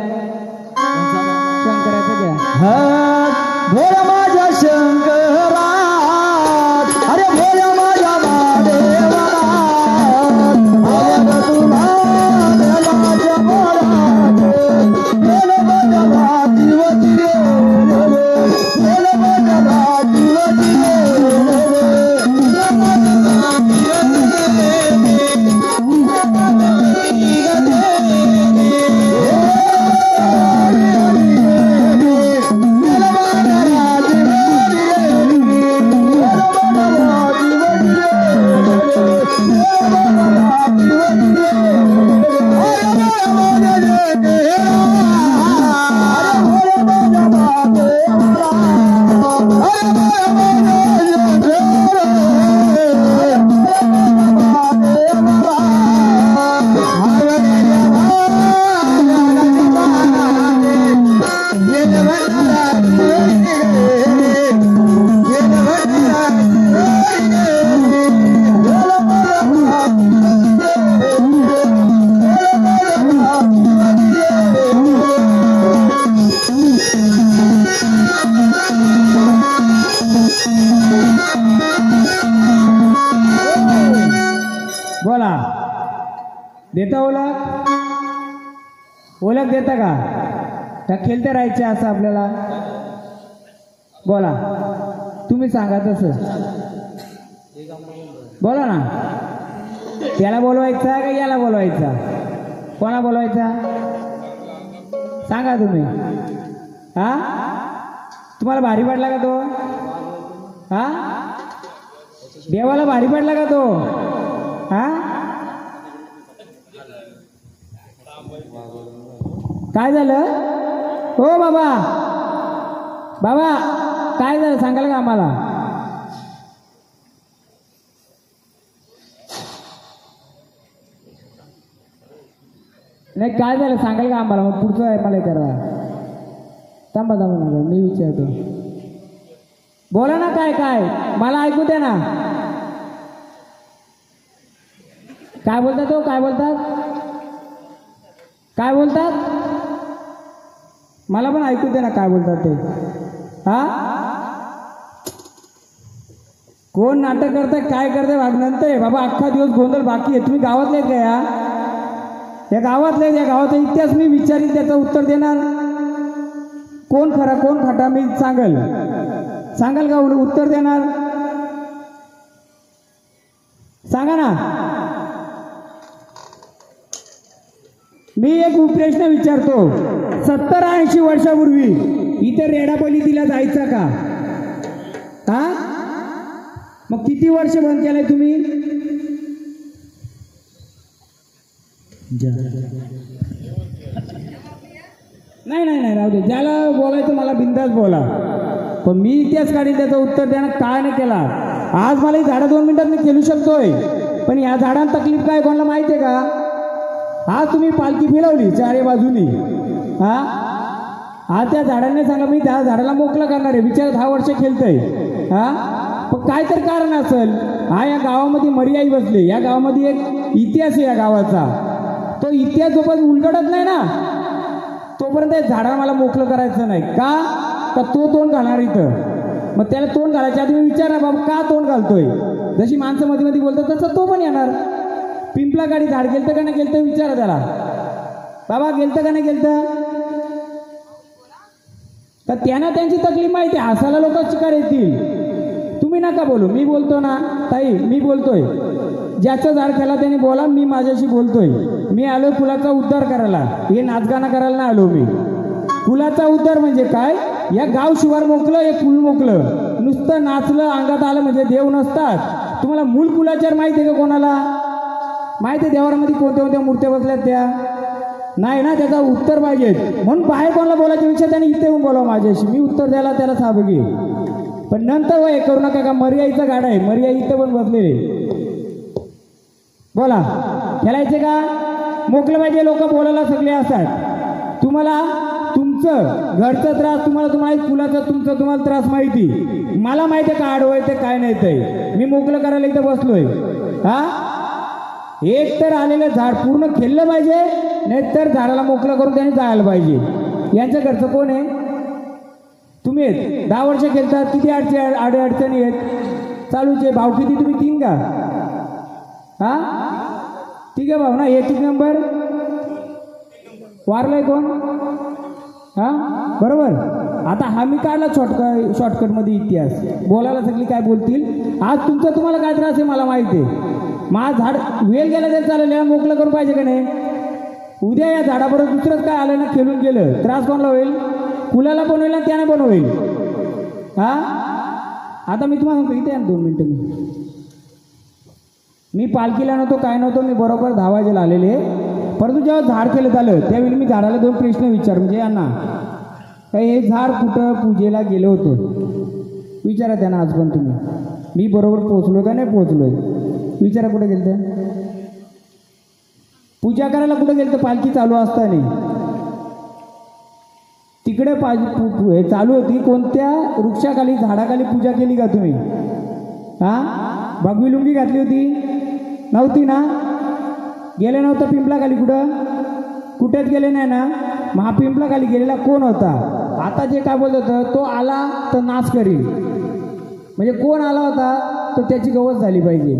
शंकराचं घ्या. भोळा माझ्या शंकरा, अरे भोळा माझ्या महादेवा, अरे तुला माझ्या भोळाचे, बोल माझ्या भातीवती रे, बोल माझ्या भातीवती रे, बोला. देता ओळख? ओळख देता का? त्या खेळते राहायचे असं आपल्याला? बोला. तुम्ही सांगा तसं. बोला ना. त्याला बोलवायचा का याला बोलवायचा? कोणा बोलवायचा सांगा तुम्ही. हा तुम्हाला भारी पडला का तो? हा देवाला भारी पडला का तो? हा काय झालं हो बाबा? बाबा काय झालं सांगाल का आम्हाला? नाही काय झालं सांगाल का आम्हाला? मग पुढचं आहे मला करा. थांबा थांबा मी विचारतो. बोला ना काय काय मला ऐकू द्या ना. काय बोलतात तो काय बोलतात मला पण ऐकू दे ना काय बोलतात ते. हा कोण नाटक करताय काय करताय वागणंतर बाबा अख्खा दिवस गोंधळ बाकी आहे. तुम्ही गावातले का या गावातले या गावाचा इतिहास मी विचारीन त्याचं उत्तर देणार. कोण खरा कोण खोटा मी सांगाल का उत्तर देणार सांगा ना. मी एक प्रश्न विचारतो. 70-80 वर्षापूर्वी इथे रेडापल्ली दिला जायचा का? हा मग किती वर्ष बंद केलंय तुम्ही? नाही राहू दे. ज्याला बोलायचं मला बिंदास बोला. पण मी इतिहास काढीन त्याचं उत्तर देणं काय नाही केला. आज मला ही झाडं 2 मिनिटात मी खेळू शकतोय. पण या झाडांना तकलीफ काय कोणाला माहिती आहे का? आज तुम्ही पालखी फिरवली चारी बाजूनी. आज त्या झाडांनी सांगा मी त्या झाडाला मोकळं करणार आहे. विचार 10 वर्ष खेळतय. पण काय तर कारण असेल. या गावामध्ये मर्याई बसले. या गावामध्ये एक इतिहास आहे या गावाचा. तो इतिहास जोपर्यंत उलगडत नाही ना तोपर्यंत झाडाला मला मोकळं करायचं नाही. का तो तोंड घालणार इथं. मग त्याला तोंड घालायच्या आधी मी विचारणार बाबा का तोंड घालतोय. जशी माणसं मध्ये मध्ये बोलतात तसं तो पण येणार. पिंपला गाडी झाड गेलतं का नाही गेलतं विचारा त्याला. बाबा गेलतं का नाही गेलतं. तर त्यांना त्यांची तकलीफ माहिती. हसायला लोक शिकार येतील. तुम्ही नका बोलू. मी बोलतो ना ताई मी बोलतोय. ज्याचं झाड केला त्याने बोला. मी माझ्याशी बोलतोय. मी आलो कुलाचा उद्धार करायला. हे नाचगाणं करायला नाही आलो मी. कुलाचा उद्धार म्हणजे काय? या गाव शिवार मोकलं एक कुल मोकलं. नुसतं नाचलं अंगात आलं म्हणजे देव नसतात. तुम्हाला मूल कुलाचार माहिती आहे का कोणाला? माहिती आहे देवारामध्ये कोणत्या कोणत्या मूर्त्या बसल्यात त्या? नाही ना. त्याचा उत्तर पाहिजे. म्हणून बाहेर कोणाला बोलायच्या पेक्षा त्याने इथे येऊन बोलावं माझ्याशी. मी उत्तर द्यायला त्याला साबगी. पण नंतर हे करू नका का मर्याईचा गाडा आहे. मर्याई इथं पण बसलेले. बोला खेळायचे का? मोकलं पाहिजे. लोक बोलायला सगळे असतात. तुम्हाला तुमचं घरचा त्रास तुम्हाला फुलाचा तुम्हाला त्रास माहिती. मला माहिती आहे का आडवं ते काय नाही ते. मी मोकलं करायला इथं बसलोय. एक तर आलेलं झाड पूर्ण खेळलं पाहिजे. नाही तर झाडाला मोकळं करून त्याने जायला पाहिजे. यांच्या घरचं कोण आहे? तुम्ही आहेत. 10 वर्ष खेळतात. किती अडचणी आहेत चालूचे. भाऊ किती तुम्ही? 3 का? ठीक आहे भाऊ ना. 1 नंबर वारलाय कोण? बरोबर. आता हा मी काढला शॉर्टकटमध्ये इतिहास. बोलायला सगळी काय बोलतील. आज तुम्हाला काय त्रास आहे मला माहिती आहे. माझं झाड वेल गेला तरी चालेल. या मोकळं करून पाहिजे का नाही? उद्या या झाडाबरोबर दुसरंच काय आलं ना खेळून गेलं त्रास कोणाला होईल? फुलाला पण होईल ना त्याने पण होईल. आता मी तुम्हाला सांगतो इथे 2 मिनिटं. मी पालखीला नव्हतो काय नव्हतो. मी बरोबर 10 वाजेला आलेले. परंतु जेव्हा झाड केलं झालं त्यावेळी मी झाडाला 2 प्रश्न विचार म्हणजे यांना हे झाड कुठं पूजेला गेलं होतं विचारा त्यांना. आज पण तुम्ही मी बरोबर पोहोचलो का नाही पोहोचलोय विचारा. कुठे गेलं पूजा करायला? कुठं गेलं पालखी चालू असताना तिकडे हे चालू होती. कोणत्या वृक्षाखाली झाडाखाली पूजा केली का तुम्ही? भगवी लुंगी घातली होती नव्हती ना? गेले नव्हतं पिंपलाखाली? कुठेच गेले नाही ना? मग हा पिंपलाखाली गेलेला कोण होता? आता जे काय बोलत होतं तो आला तर नाश करील. म्हणजे कोण आला होता तर त्याची गवत झाली पाहिजे.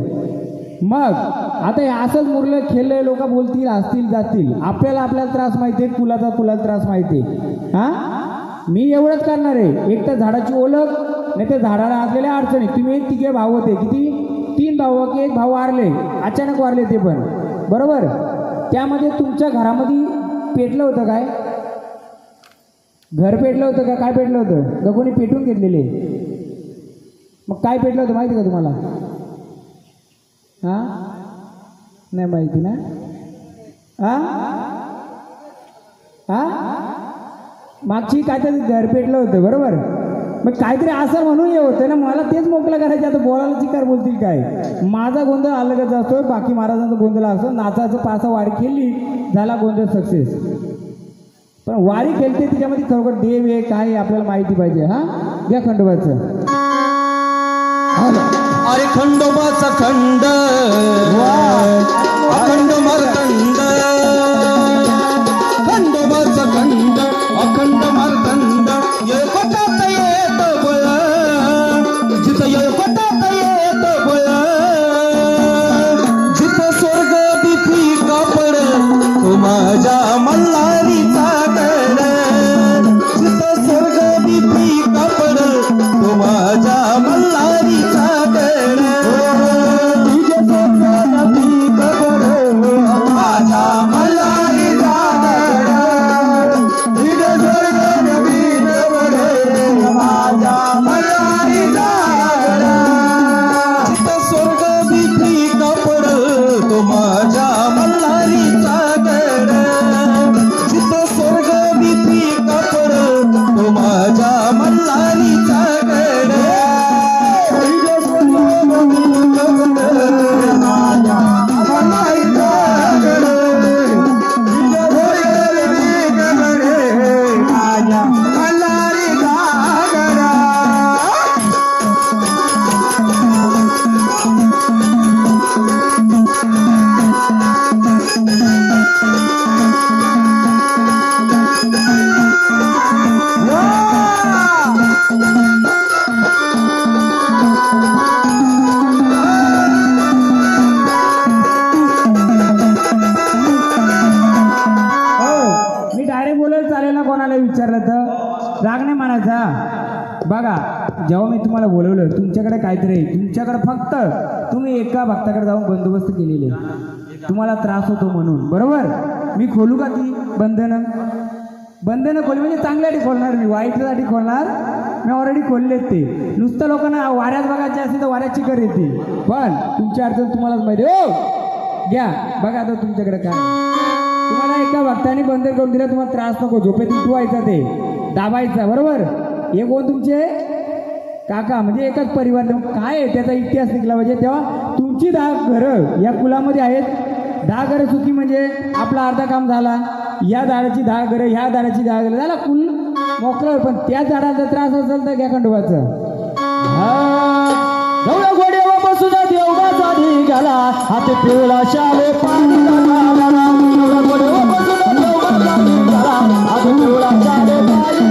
मग आता हे असंच मुरलं खेळलं. लोक बोलतील हसतील जातील. आपल्याला त्रास माहिती आहे. कुलाचा त्रास माहिती आहे. मी एवढंच करणार आहे. एक तर झाडाची ओळख नाही तर झाडाला असलेल्या अडचणी. तुम्ही 3 भाऊ होते. किती? 3 भाऊ की 1 भाऊ वारले. अचानक वारले ते पण. बरोबर. त्यामध्ये तुमच्या घरामध्ये पेटलं होतं काय? घर पेटलं होतं का? काय पेटलं होतं का? कोणी पेटून घेतलेले? मग काय पेटलं होतं माहिती का तुम्हाला? नाही माहिती ना? मागची काहीतरी घर पेटलं होतं. बरोबर. मग काहीतरी असं म्हणून हे होतं ना. मला तेच मोकळं करायचं. आता बोलायला चिकार बोलतील काय? माझा गोंधळ अलगच असतो. बाकी महाराजांचा गोंधळ असतो. नाचाचं 5 वारी खेळली झाला गोंधळ सक्सेस. पण वारी खेळते तिच्यामध्ये खरोखर देव आहे काय आपल्याला माहिती पाहिजे. घ्या खंडोबाचं. अरे खंडोबाचा खंड अखंड मार्तंड खंडोबाचा खंड अखंड मार्तंड येळकोटात येत बळ जिथं येळकोटात येत बळ जिथं स्वर्ग बिफी कापड तो माझ्या मल्हारीचा गड जिथं स्वर्ग बिफी कापड तो माझ्या मल्हारीचा गड तुझ्या स्वर्ग बिफी कापड माझ्या मल्हारीचा गड तुझ्या स्वर्ग बिफी कापड माझ्या मल्हारीचा गड जिथं स्वर्ग बिफी कापड तो माझ्या मल्हारीचा गड जिथं स्वर्ग बिफी कापड तो माझ्या मल्हारीचा गड तुझ्या स्वर्ग बिफी कापड माझ्या मल्हारीचा गड तुझ्या स्वर्ग बिफी कापड माझ्या मल्हारीचा गड मी डायरेक्ट बोलायला चालेल ना कोणाला विचारलं तर राग नाही मानायचा बघा जेव्हा मी तुम्हाला बोलवलं तुमच्याकडे काहीतरी आहे. तुमच्याकडे फक्त तुम्ही एका भक्ताकडे जाऊन बंदोबस्त केलेले तुम्हाला त्रास होतो म्हणून बरोबर मी खोलू का ती बंधनं खोली म्हणजे चांगल्यासाठी खोलणार मी वाईटसाठी खोलणार मी ऑलरेडी खोललेत ते नुसतं लोकांना वाऱ्यात बघायचे असेल तर वाऱ्याची कर येते पण तुमची अडचण तुम्हालाच माहिती हो घ्या बघा आता तुमच्याकडे काय तुम्हाला एका भक्ताने बंद करून दिला तुम्हाला त्रास नको झोपेत उठवायचा ते दाबायचा बरोबर हे कोण तुमचे काका म्हणजे एकच परिवार काय आहे त्याचा इतिहास निघला पाहिजे तेव्हा तुमची 10 घरं या कुलामध्ये आहेत 10 घरं चुकी म्हणजे आपला अर्धा काम झाला या झाडाची 10 घरं ह्या झाडाची 10 घरं झाला कुल मोकळं पण त्या झाडाचा त्रास असेल तर घ्या खंडोबाचं गवळा गोडे बसून देवगाचा निघाला हात पिवळा शाले पाणी गवळा गोडे बसून देवगाचा निघाला हात पिवळा शाले पाणी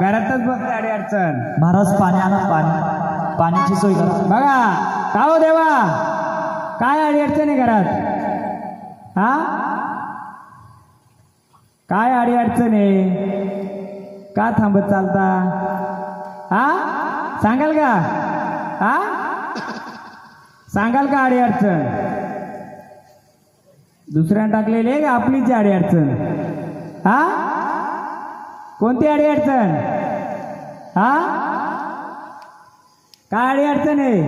घरातच बसते अडी अडचण. महाराज पाणी आणा, पाणी, पाण्याची सोय करा. बघा का हो देवा, काय अडी अडचण आहे घरात? हा, काय अडी अडचण आहे? का थांबत चालता? हा, सांगाल का? हा, सांगाल का अडी अडचण? दुसऱ्यानं टाकलेली आहे का आपलीच अडी अडचण? हा, कोणती अडी अडचण? हा, काय अडी अडचण आहे?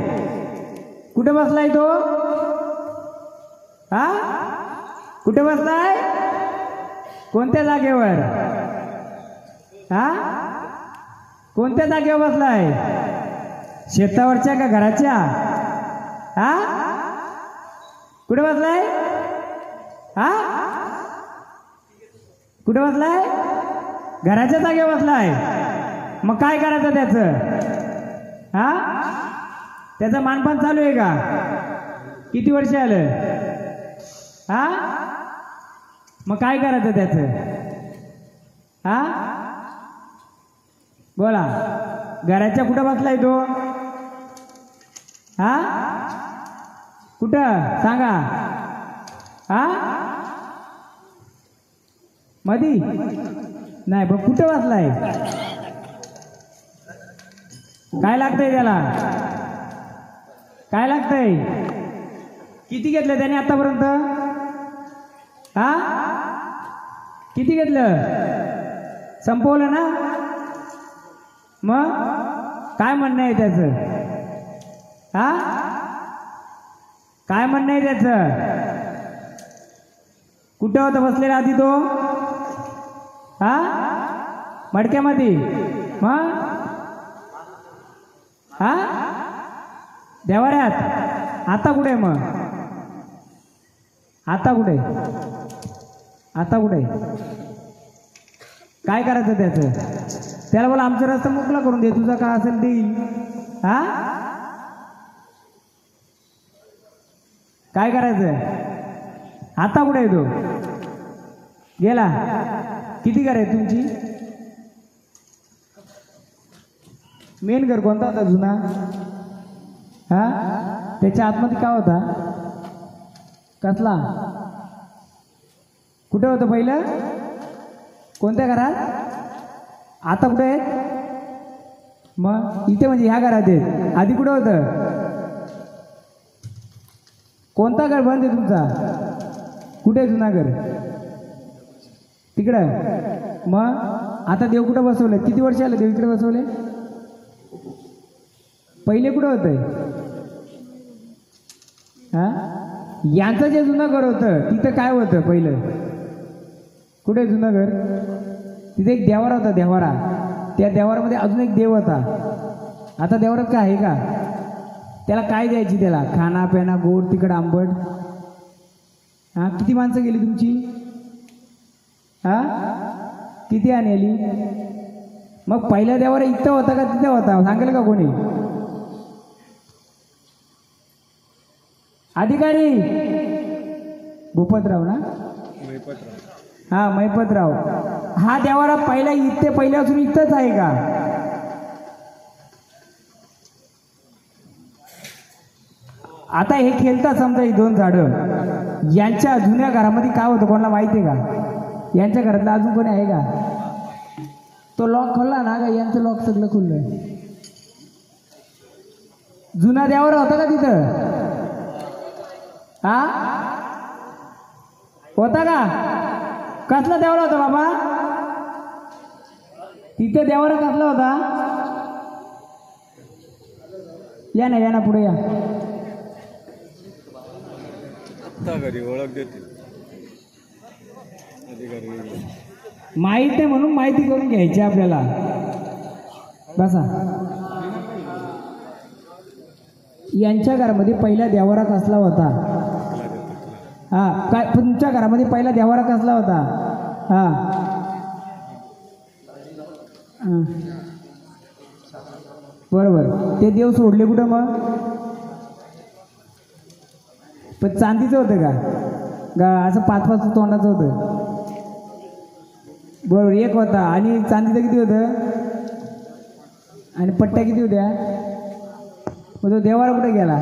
कुठे बसलाय तो? हा, कुठे बसलाय? कोणत्या जागेवर? हा, कोणत्या जागेवर बसलाय? शेतावरच्या का घराच्या? हा, कुठे बसलाय? हा, कुठे बसलाय? घराच्या जागेवर बसलाय. मग काय करायचं त्याचं? हा, त्याचं मानपान चालू आहे का? किती वर्ष आलं? हा, मग काय करायचं त्याचं? हा, बोला. घराच्या कुठं बसलाय तो? हा, कुठं सांगा? हा, मधी नाही बघ, कुठं बसलाय? काय लागतंय त्याला? काय लागतंय? किती घेतलं त्याने आतापर्यंत? हा, किती घेतलं? संपवलं ना? मग काय म्हणणं आहे त्याचं? हा, काय म्हणणं आहे त्याचं? कुठं होता बसलेला आधी तो? हा, मडक्यामध्ये. मग हा, देवाऱ्यात. आता कुठे? मग आता कुठे? आता कुठे? काय करायचं त्याचं? त्याला बोला आमचा रस्ता मोकळा करून दे, तुझा काय असेल देईल. हा, काय करायचं? आता कुठे आहे तो? गेला. किती घर आहे तुमची? मेन घर कोणता होता जुना? हा, त्याच्या आतमध्ये काय होता? कसला? कुठे होतं पहिलं? कोणत्या घरात? आता कुठे आहेत? मग इथे म्हणजे ह्या घरात आहेत. आधी कुठं होतं? कोणता घर बंद आहे तुमचा? कुठे आहे जुना घर? तिकडं. मग आता देव कुठं बसवले? किती वर्ष आलं देव इकडे बसवले? पहिले कुठं होतंय? हा, यांचं जे जुनं घर होतं तिथं काय होतं पहिलं? कुठे जुनं घर? तिथे एक देवारा होता, देवारा. त्या देवारामध्ये अजून एक देव होता. आता देवारात काय आहे का? त्याला काय द्यायची? त्याला खाना पेना गोड तिखट आंबट. हा, किती माणसं गेली तुमची? हा, किती आणली? मग पहिला देवारा इथं होता का तिथं होता? सांगेल का कोणी? अधिकारी भूपतराव ना? हा, मैपतराव. हा देवारा पहिला इथे पहिल्यापासून इथंच आहे का? आता हे खेळतात समजा ही दोन झाडं. यांच्या जुन्या घरामध्ये काय होतं कोणाला माहिती आहे का? यांच्या घरातलं अजून कोणी आहे का? तो लॉक खोलला ना का? यांचं लॉक सगळं खुललं. जुना देवारा होता का तिथं? हा, होता का? कसला देवारा होता बाबा? तिथं देवारा कसला होता? या ना, या ना, पुढे या. घरी ओळख देतील. माहित आहे म्हणून माहिती करून घ्यायची आपल्याला. बसा. यांच्या घरामध्ये पहिला देवारा कसला होता? हा, काय तुमच्या घरामध्ये पहिला देवारा कसला होता? हा, बरोबर. ते देव सोडले कुठं मग? पण चांदीचं होतं का असं 5-5 तोंडाचं होतं? बरोबर, एक होता. आणि चांदीचं किती होतं? आणि पट्ट्या किती होत्या? मग तो देवाला कुठे गेला?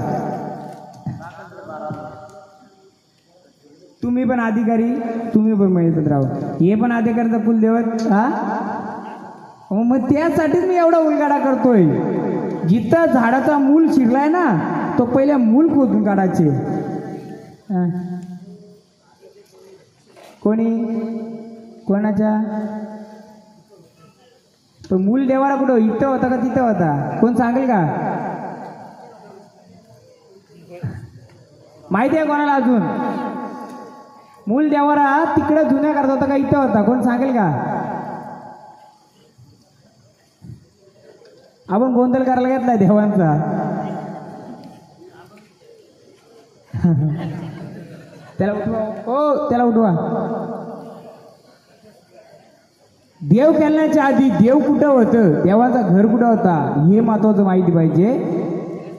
तुम्ही पण अधिकारी, तुम्ही पण महेंद्रराव, हे पण अधिकाऱ्याचा कुलदेवत. हा मग त्यासाठीच मी एवढा उलगाडा करतोय. जिथं झाडाचा मूल शिरलाय ना, तो पहिल्या मूल खोदून काढायचे. हा. कोणी कोणाच्या? तो मूल देवाला कुठं? इथं होता का तिथं होता? कोण सांगेल का? माहिती आहे कोणाला अजून? मूल देवारा तिकडे जुन्या करत होता का इथं होता? कोण सांगेल का? आपण गोंधळ करायला घेतलाय देवांचा. त्याला उठवा. हो त्याला उठवा. देव केल्याच्या आधी देव कुठं होतं, देवाचं घर कुठं होता हे महत्वाचं माहिती पाहिजे.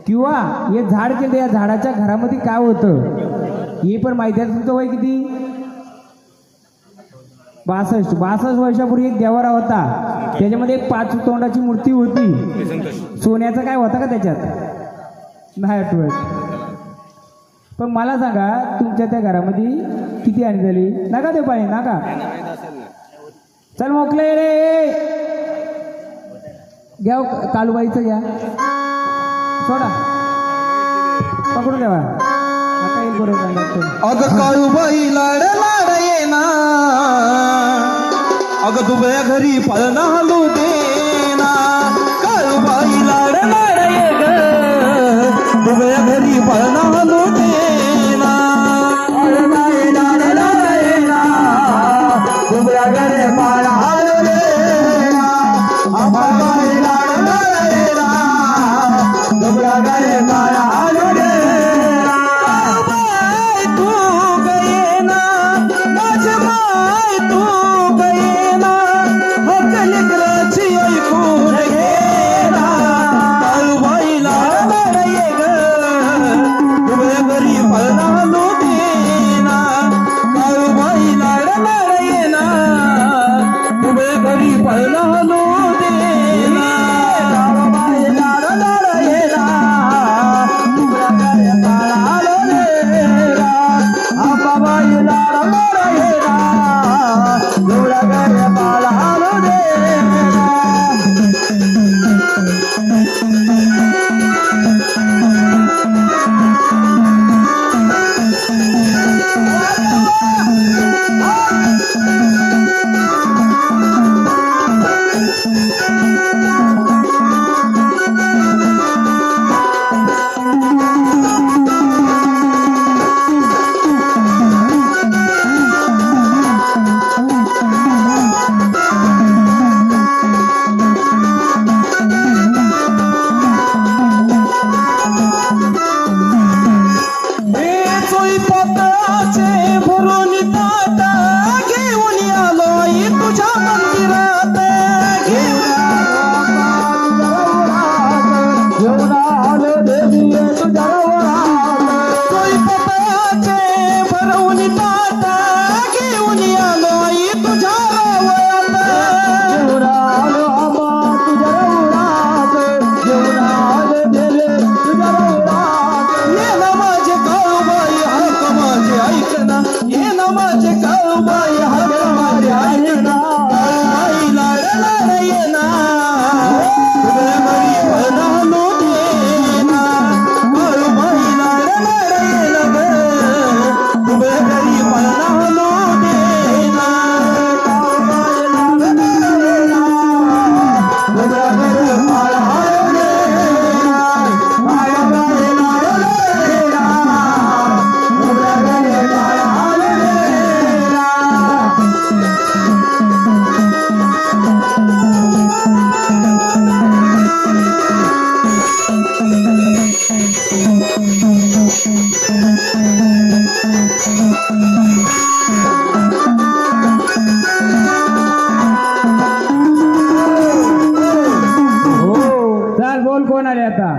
किंवा हे झाड केलं, या झाडाच्या घरामध्ये काय होतं हे पण माहिती आहे. तुमचं वय किती? 62 वर्षापूर्वी एक देवारा होता. त्याच्यामध्ये एक 5 तोंडाची मूर्ती होती. सोन्याचं काय होतं का त्याच्यात? नाही आठवत. पण मला सांगा तुमच्या त्या घरामध्ये किती हानी झाली? नका ते पाणी नका. चल मोकले रे, घ्या कालूबाईचं घ्या, सोडा, पकडून द्यावा. आता येईल बरोबर. अग काळूबाई लाड लाड येना, अग दुबया घरी पळना हलू देना. काळूबाई लाड लाड ये ग, दुबया घरी पळना हलू देना. काळूबाई लाड लाड येना, दुबया घरी पळना हलू देना. अंबाबाई लाड लाड येना, दुबया घरी पळना हलू देना. माय तू गयेना, माझी माय तू गयेना, हकल कराची ऐकून घेना. काळूबाई लाड लाड ये ग, दुबया घरी पळना हलू देना. काळूबाई लाड लाड येना, दुबया घरी पळना हलू देना. काळूबाई लाड लाड येना, दुबया घरी पळना हलू देना. अंबाबाई लाड लाड येना, दुबया घरी पळना हलू देना. चोई पत्राचे भरून ताटा घेऊन आलोय तुझ्या मंदिरात. घेऊन आलो देवी तुझ्या वरात. चोई पत्राचे भरून ताटा घेऊन आलोय तुझ्या वरात. घेऊन आलो आम्हा तुझ्या वरात. घेऊन आलो देवी तुझ्या वरात. ये ना माझे काळूबाई हाक माझे ऐकना, ये ना माझे काळूबाई हाक माझे ऐकना. काळूबाई लाड लाड येना, तुझ्या घरी पळना हलू देना. काळूबाई लाड लाड येना ग, तुझ्या घरी पळना हलू देना. काळूबाई लाड लाड येना, तुझ्या घरी पळना हलू देना. काळूबाई लाड लाड येना, तुझ्या घरी पळना हलू देना. चल बोल कोण आले आता?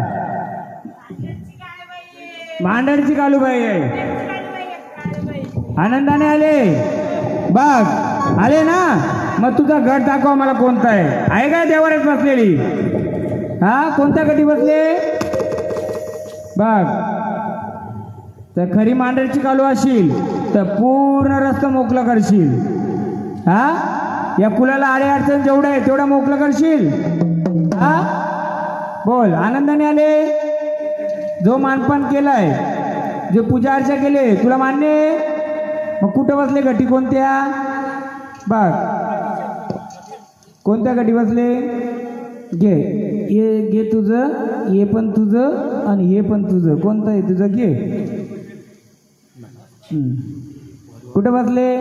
मांडरची कालूबाई आहे. आनंदाने आले बघ, आले ना. मग तुझा गट दाखवा मला कोणता आहे. आहे काय देवाऱ्यात बसलेली? हा कोणत्या गटी बसले बघ. तर खरी मांढऱ्याची कालू असशील तर पूर्ण रस्ता मोकळा करशील. हा या कुलाला आडे अडचण जेवढं आहे तेवढा मोकळं करशील. हा बोल आनंदाने आले. जो मानपान केलाय जे पूजा अर्चा केले तुला मान्य आहे. मग कुठं बसले गटी कोणत्या बघ. कोणत्या गटी बसले घे. हे घे तुझं हे पण तुझं आणि हे पण तुझं. कोणतं आहे तुझं घे. कुठं बसले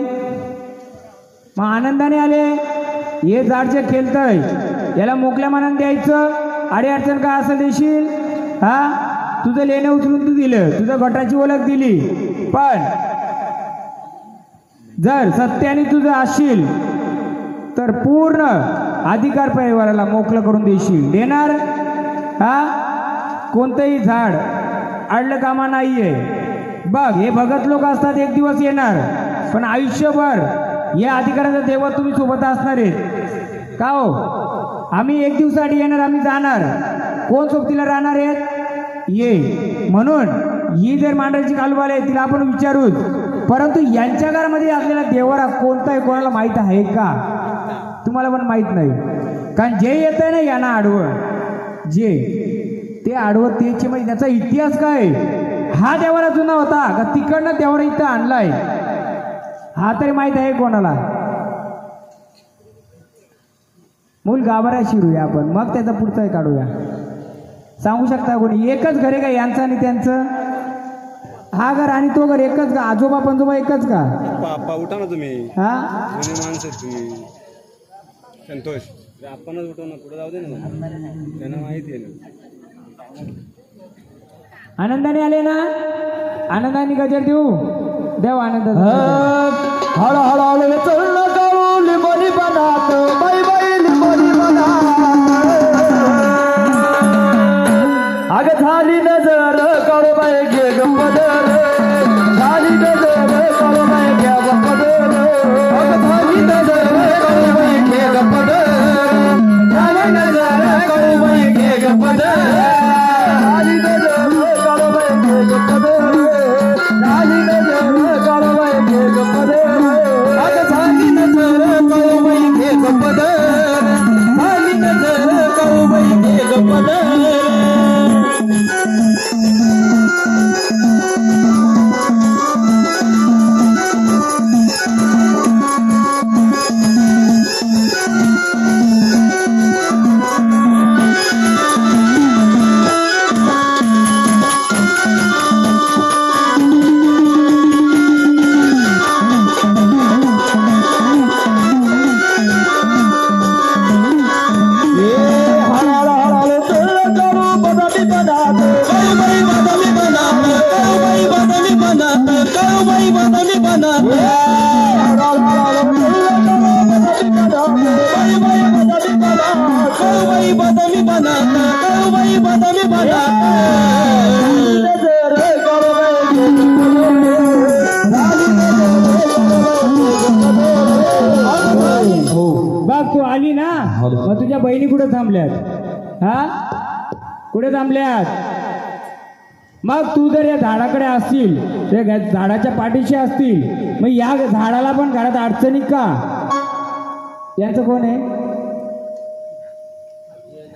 मग आनंदाने आले. हे झाडचे खेळतय याला मोकळ्या मनाने द्यायचं. अडी अडचण काय असं देशील. हा तुझं लेणं उचलून तू दिलं तुझं गटाची ओळख दिली. पण जर सत्याने तुझं असशील तर पूर्ण अधिकार परिवाराला मोकळं करून देशील. देणार. हा कोणतंही झाड अडलं कामा नाहीये बघ. हे भगत लोक असतात एक दिवस येणार पण आयुष्यभर या अधिकाराचा देवा तुम्ही सोबत असणार आहेत का हो. आम्ही एक दिवसासाठी येणार आम्ही जाणार. कोण सोबतीला राहणार आहेत ये. म्हणून ही जर मांडळीची कालवाल आहे तिला आपण विचारूच. परंतु यांच्या घरामध्ये असलेला देवरा कोणता आहे कोणाला माहीत आहे का. तुम्हाला पण माहीत नाही. कारण जे येत आहे ना यांना आडवं जे ते आडवं तेच म्हणजे त्याचा इतिहास काय. हा देवारा जुना होता का तिकडनं देवारा इथं आणलाय हा तरी माहीत आहे कोणाला. मूल गाभाऱ्या शिरूया आपण मग त्याचा पुढचा काढूया. सांगू शकता कोणी. एकच घर आहे का यांचं आणि त्यांचं. हा घर आणि तो घर एकच का. आजोबा पंजोबा एकच का. पापा उठा ना तुम्ही. हा जुने माणसं आहेत तुम्ही. संतोष आपणच उठव ना पुढे जाऊ दे ना त्यांना माहिती आहे ना. आनंदाने आले ना. आनंदाने गजर देऊ देव आनंद. हळूहळू चढलं काळू लिंबोनी बनात बाई बाई लिंबोनी बनात. अग झाली नजर काळू बाई घे गप्पदर. झाली नजर काळू बाई घ्या गप्पदर. अग झाली नजर काळू बाई घे गप्पदर. झाली नजर काळू बाई घे गप्पदर. झाली नजर काळू बाई घे गप्पदर. झाली नजर काळू बाई घे गप्पदर. अग झाली नजर काळू बाई घे गप्पदर. झाली नजर काळू बाई घे गप्पदर. बघ तू आली ना मग तुझ्या बहिणी कुठे थांबल्यात. हा कुठे थांबल्यात. मग तू जर या झाडाकडे असतील त्या झाडाच्या पाठीशी असतील मग या झाडाला पण घरात अडचणी का. यांचं कोण आहे.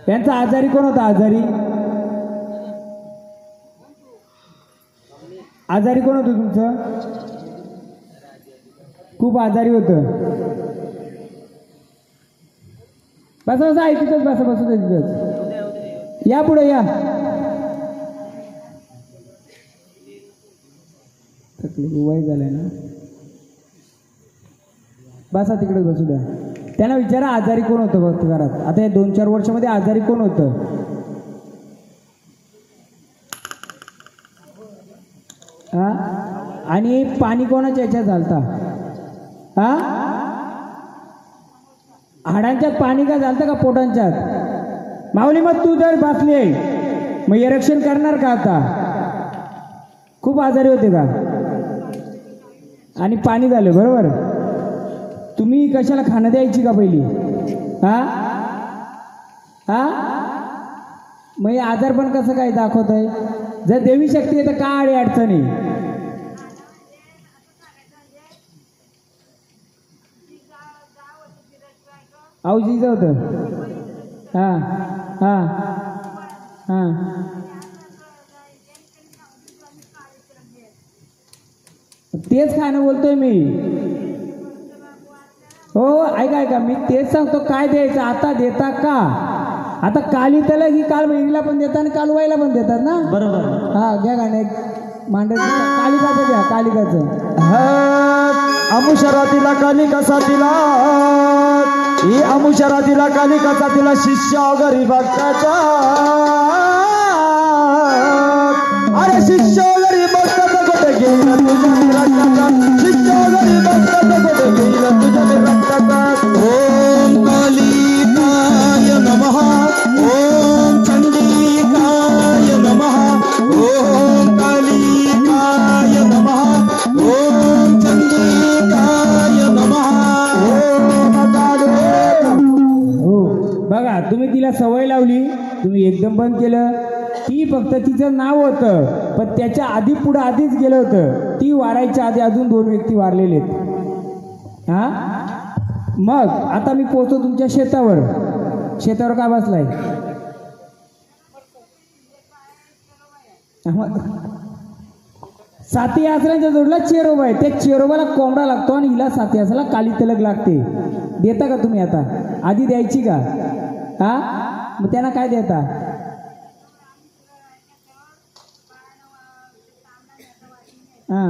यांचा आजारी कोण होता. आजारी कोण होतं तुमचं. खूप आजारी होतं. बसा बसा ऐकतच बसा बसू तिथंच. या पुढे या. वय झालंय ना. बसा तिकडे बसू द्या. त्यांना विचारा आजारी कोण होतं फक्त घरात. आता या 2-4 वर्षामध्ये आजारी कोण होतं. हा आणि पाणी कोणाच्या याच्यात झालता. हा हाडांच्यात पाणी का झालतं का पोटांच्यात. माऊली मग तू जर बसले मग हे रक्षण करणार का. आता खूप आजारी होते का आणि पाणी झालं बरोबर. तुम्ही कशाला खाणं द्यायची का पहिली. हा हा मग हे आजार पण कसं काय दाखवत आहे? जर देवी शक्ती आहे तर का अडी अडचणी? औजीचं होतं. हां हां हां तेच खाणं बोलतोय मी. हो ऐका मी तेच सांगतो. काय द्यायचं आता देता का? आता काली तलग ही काल महिनीला पण देतात आणि काल वाईला पण देतात ना. बरोबर. हा घ्या गाणे मांडायचं. कालिकाचं घ्या कालिकाचं. अमुशरातीला कालिका साथीला ही अमुशरातीला कालिका साथीला शिष्य गरीब भक्ताचा. अरे शिष्य गरीब भक्ताचा कुठे गेला तुझ्या रक्ताचा. शिष्य गरीब भक्ताचा कुठे गेला तुझ्या रक्ताचा. ओम कालिकाय नमः. ओम चंडिकाय नमः. ओम कालिकाय नमः. ओम चंडिकाय नमः. हो बघा तुम्ही तिला सवय लावली. तुम्ही एकदम बंद केलं. ती फक्त तिचं नाव होतं पण त्याच्या आधी पुढं आधीच गेलं होतं. ती वारायच्या आधी अजून 2 व्यक्ती वारलेले आहेत. हा मग आता मी पोहोचतो तुमच्या शेतावर. शेतावर काय बसलाय? साती आसरांच्या जोडला चेरोबा आहे. त्या चेरोबाला कोंबडा लागतो आणि हिला साती आसराला काली तलग लागते. देता का तुम्ही? आता आधी द्यायची का? हा मग त्यांना काय देता? हा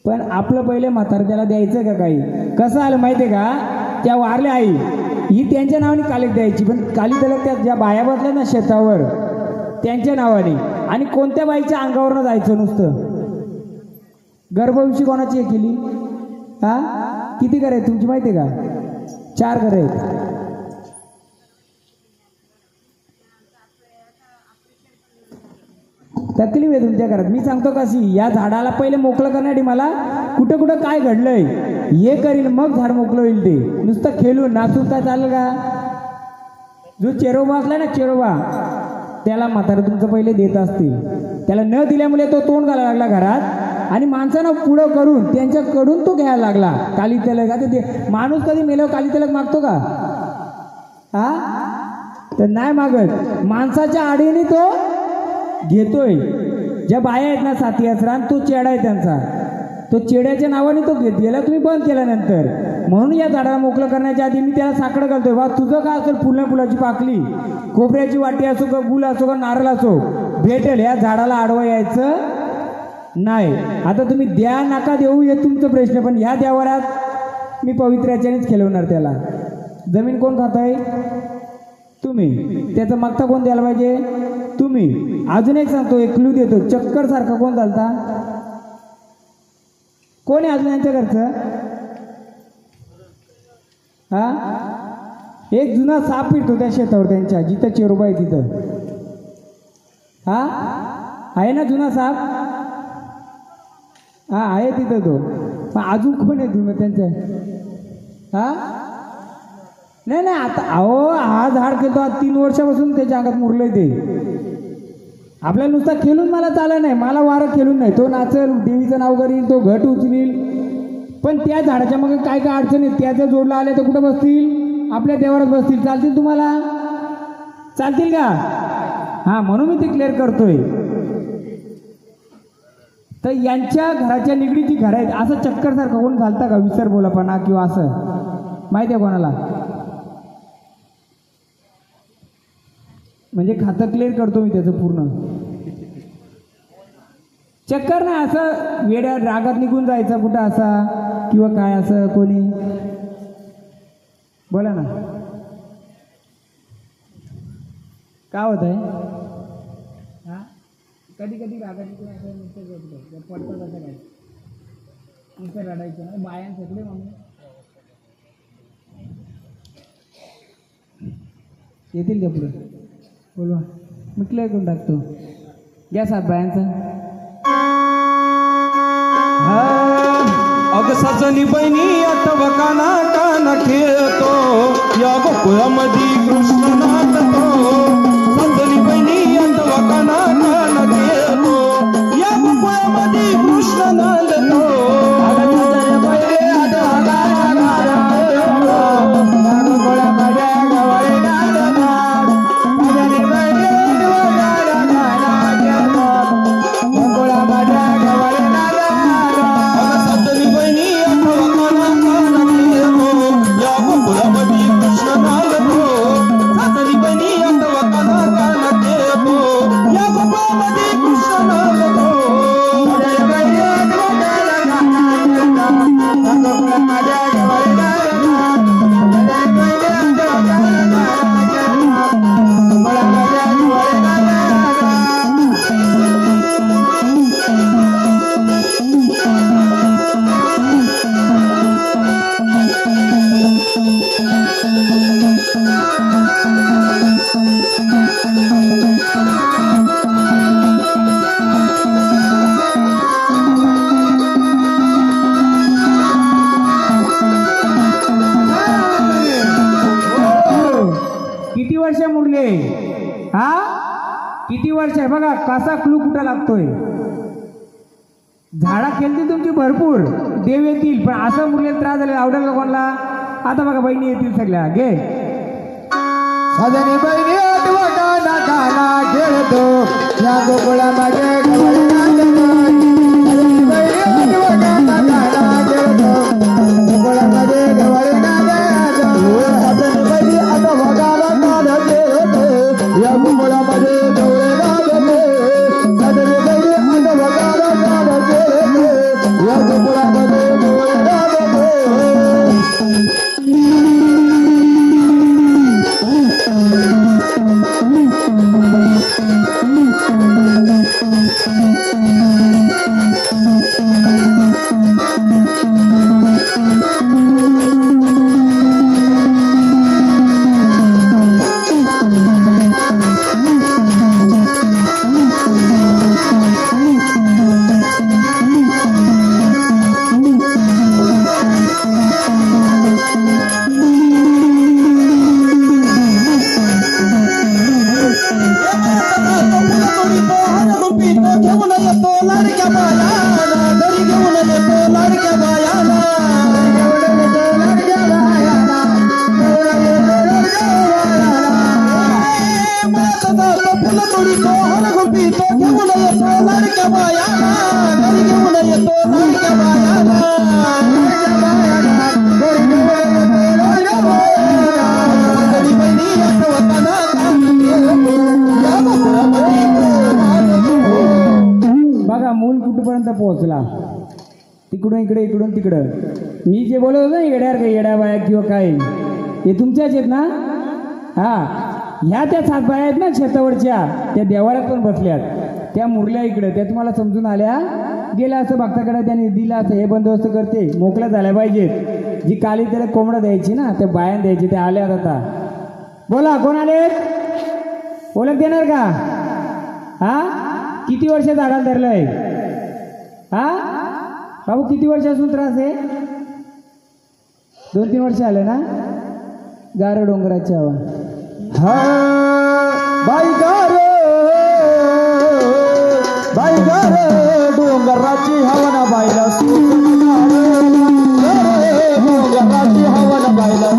पण आपलं पहिले म्हातार त्याला द्यायचं का काही? कसं आलं माहिती आहे का? त्या वारल्या आई ही त्यांच्या नावाने कालिक द्यायची पण काली तलग त्या ज्या बाया बसल्या ना शेतावर त्यांच्या नावाने. आणि कोणत्या बाईच्या अंगावरनं जायचं नुसतं. गर्भविषयी कोणाची हे केली? हा किती घर आहेत तुमची माहिती आहे का? 4 घर आहेत. तकलीफ आहे तुमच्या घरात. मी सांगतो कशी. या झाडाला पहिले मोकळं करण्यासाठी मला कुठं कुठं काय घडलंय हे करीन मग झाड मोकळं होईल. ते नुसतं खेळून नाचून काय चालेल का? जो चेरोबा असला ना चेरोबा त्याला म्हातारं तुमचं पहिले देत असतील. त्याला न दिल्यामुळे तो तोंड घालायला लागला घरात आणि माणसानं पुढं करून त्यांच्याकडून तो घ्यायला लागला काली तलग. आता ते माणूस कधी मेल्यावर काली तलग मागतो का? हा तर नाही मागत. माणसाच्या आडीने तो घेतोय. ज्या बाया आहेत ना साथी आसरान तो चेडा आहे त्यांचा. तो चेड्याच्या नावाने तो घेत गेला. तुम्ही बंद केल्यानंतर म्हणून या झाडाला मोकळं करण्याच्या आधी मी त्याला साकडं घालतोय. बा तुझं काय असेल फुलाची पाकली खोबऱ्याची वाटी असो का गुल असो का नारळ असो भेटेल. या झाडाला आडवं यायचं नाही. आता तुम्ही द्या नका देऊ हे तुमचं प्रश्न पण ह्या देवारात मी पवित्र्याच्यानेच खेळवणार त्याला. जमीन कोण खात आहे? तुम्ही. त्याचा मागता कोण द्यायला पाहिजे? तुम्ही. अजून एक सांगतो एक क्लू देतो. चक्कर सारखा कोण चालता? कोण आहे अजून यांच्या घरचं? हा एक जुना साप फिरतो त्या शेतावर त्यांच्या जिथं चेरोबा आहे तिथं. हा आहे ना जुना साप? हा आहे तिथं तो. पण अजून कोण आहे जुनं त्यांचं? हा नाही आता अहो हा झाड खेळतो 3 वर्षापासून त्याच्या अंगात मुरलंय ते. आपल्याला नुसता खेळून मला चालत नाही. मला वारं खेळून नाही. तो नाचल देवीचं नाव करील तो घट उचलील पण त्या झाडाच्या मग काय काय अडचण आहे त्याचं जोडला आले तर कुठं बसतील? आपल्या देवारात बसतील. चालतील तुम्हाला? चालतील का? हा म्हणून मी ते क्लिअर करतोय. तर यांच्या घराच्या निगडीची घर आहेत. असं चक्कर सारखं कोण घालता का? विसर बोलापणा किंवा असं माहिती आहे कोणाला? म्हणजे खातं क्लिअर करतो मी त्याचं पूर्ण. चक्कर नाही असं वेड्या रागात निघून जायचं कुठं असा किंवा काय असं कोणी बोला ना. काय होत आहे? कधी कधी रागात निघून असं पडतात असं काय नुसतं रडायचं ना बायां सगळे म्हणून येतील का पुढे? बोलवा मी क्लिअर करून टाकतो. घ्या सात बायांचा. अग सजनी बहिणी आठवकाना काना खेळतो या गोकुळामध्ये कृष्ण नाचतो. वकाना कान घेतो या गोकुळामध्ये कृष्ण नांदतो किती वर्ष मुरले हा किती वर्ष आहे बघा कसा क्लू कुठं लागतोय झाडा खेळतील तुमची भरपूर देव येतील पण असं मुरले त्रास झाले आवडेल का कोणाला आता बघा बहिणी येतील सगळ्या घे सजनी बहिणी आठवटाना काना खेळतो या गोकुळामध्ये गवळी नांदतो सजनी बहिणी आठवटाना काना खेळतो गोकुळामध्ये गवळी नांदतो सजनी बहिणी आठवटाना काना खेळतो या गोकुळामध्ये गवळी नांदतो सजनी बहिणी आठवटाना काना खेळतो या गोकुळामध्ये गवळी नांदतो घेऊन येतो लाडक्या बायाला घरी घेऊन येतो लाडक्या बायाला फुलं तोडीतो हरगुण पितो घेऊन येतो लाडक्या बायाला घरी घेऊन येतो लाडक्या बायाला बघा मूल कुठपर्यंत पोहोचला तिकडून इकडे इकडून तिकडं मी जे बोलत होतो ना येड्यावर काही येड्या बाया किंवा काय हे तुमच्याच आहेत ना हा ह्या त्या 7 बाया आहेत ना शेतावरच्या त्या देवाळ्यात पण बसल्यात त्या मुरल्या इकडे त्या तुम्हाला समजून आल्या गेल्या असं भक्ताकडे त्यांनी दिला असं हे बंदोबस्त करते मोकळ्या झाल्या पाहिजेत जी काली त्याला कोंबडा द्यायची ना त्या बायां द्यायची त्या आल्यात आता बोला कोण आलेत ओळख देणार का हा किती वर्ष झाडाला धरलंय हा बाबू किती वर्षापासून त्रास आहे 2-3 वर्ष आले ना गार डोंगराची हवा हा बाई गार डोंगराची हवा बाईला डोंगराची हवा बाईला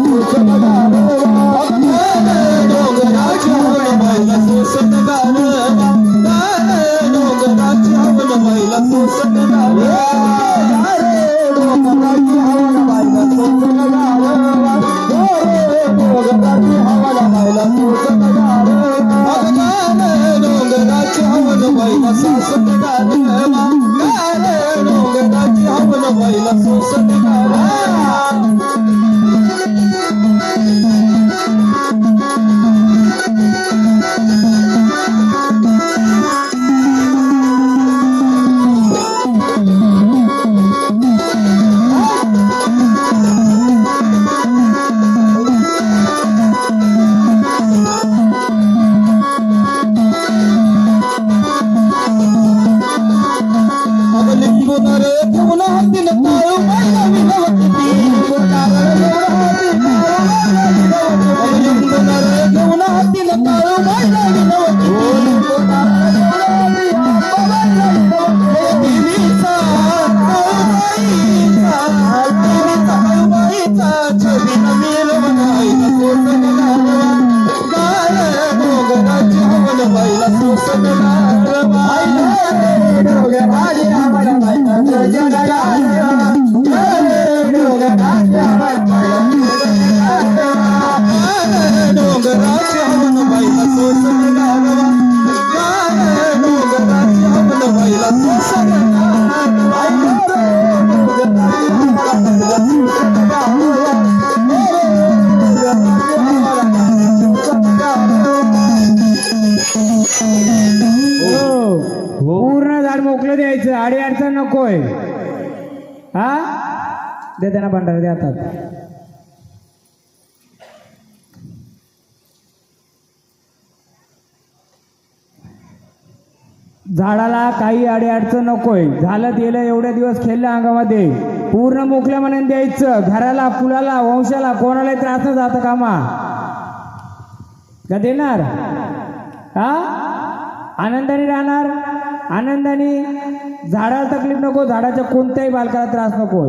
डोंगराची हवा बाईला सोसत डोंगराची हवा बाईला सोसत डोंगराची हवा बाईला सोसत डोंगराची हवा बाईला सोसत डोंगराची हवा बाईला सासत डोंगराची हवा बाईला सोसत पूर्ण झाड मोकळं द्यायचं, आडी अडचण नकोय. हा दे त्यांना भांडारा द्या हातात. झाडाला काही आडी अडचण नकोय. झालं दिलं, एवढे दिवस खेळलं अंगामध्ये, पूर्ण मोकळ्या मनाने द्यायचं. घराला, फुलाला, वंशाला कोणालाही त्रास न जाता कामा. का देणार? हा आनंदाने राहणार, आनंदाने. झाडाला तकलीफ नको, झाडाच्या कोणत्याही बालकाला त्रास नको.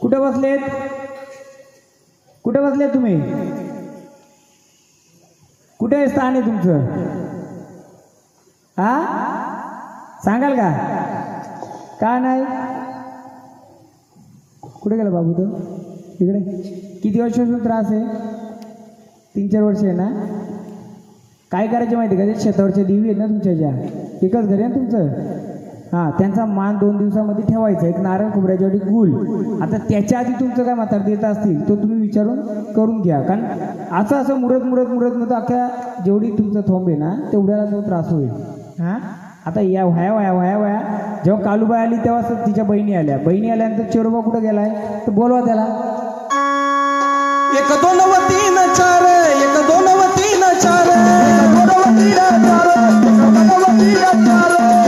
कुठे बसलेत? कुठे बसलेत तुम्ही? कुठे स्थान आहे तुमचं? हा सांगाल का? का नाही? कुठे गेला बाबू तो? इकडे. किती वर्षापासून त्रास आहे? 3-4 वर्ष आहे ना? काय करायचे माहिती का? ते शेतावरच्या देवी आहेत ना तुमच्या, ज्या एकच घर आहे ना तुमचं. हां, त्यांचा मान 2 दिवसामध्ये ठेवायचा. एक नारळ खोबऱ्याच्या वाटी गुल. आता त्याच्या आधी तुमचं काय म्हातार देत असतील तो तुम्ही विचारून करून घ्या. कारण असं मुरत अख्ख्या जेवढी तुमचं थोंब आहे ना तेवढ्याला तो त्रास होईल. हां, आता या वया जेव्हा कालूबाई आली तेव्हा तिच्या बहिणी आल्यानंतर चेरोबा कुठं गेलाय तर बोलवा त्याला. 1 2 व 3 4, 1 2 व 3 4, 1 2 व 3 4, 1 2 व 3 4.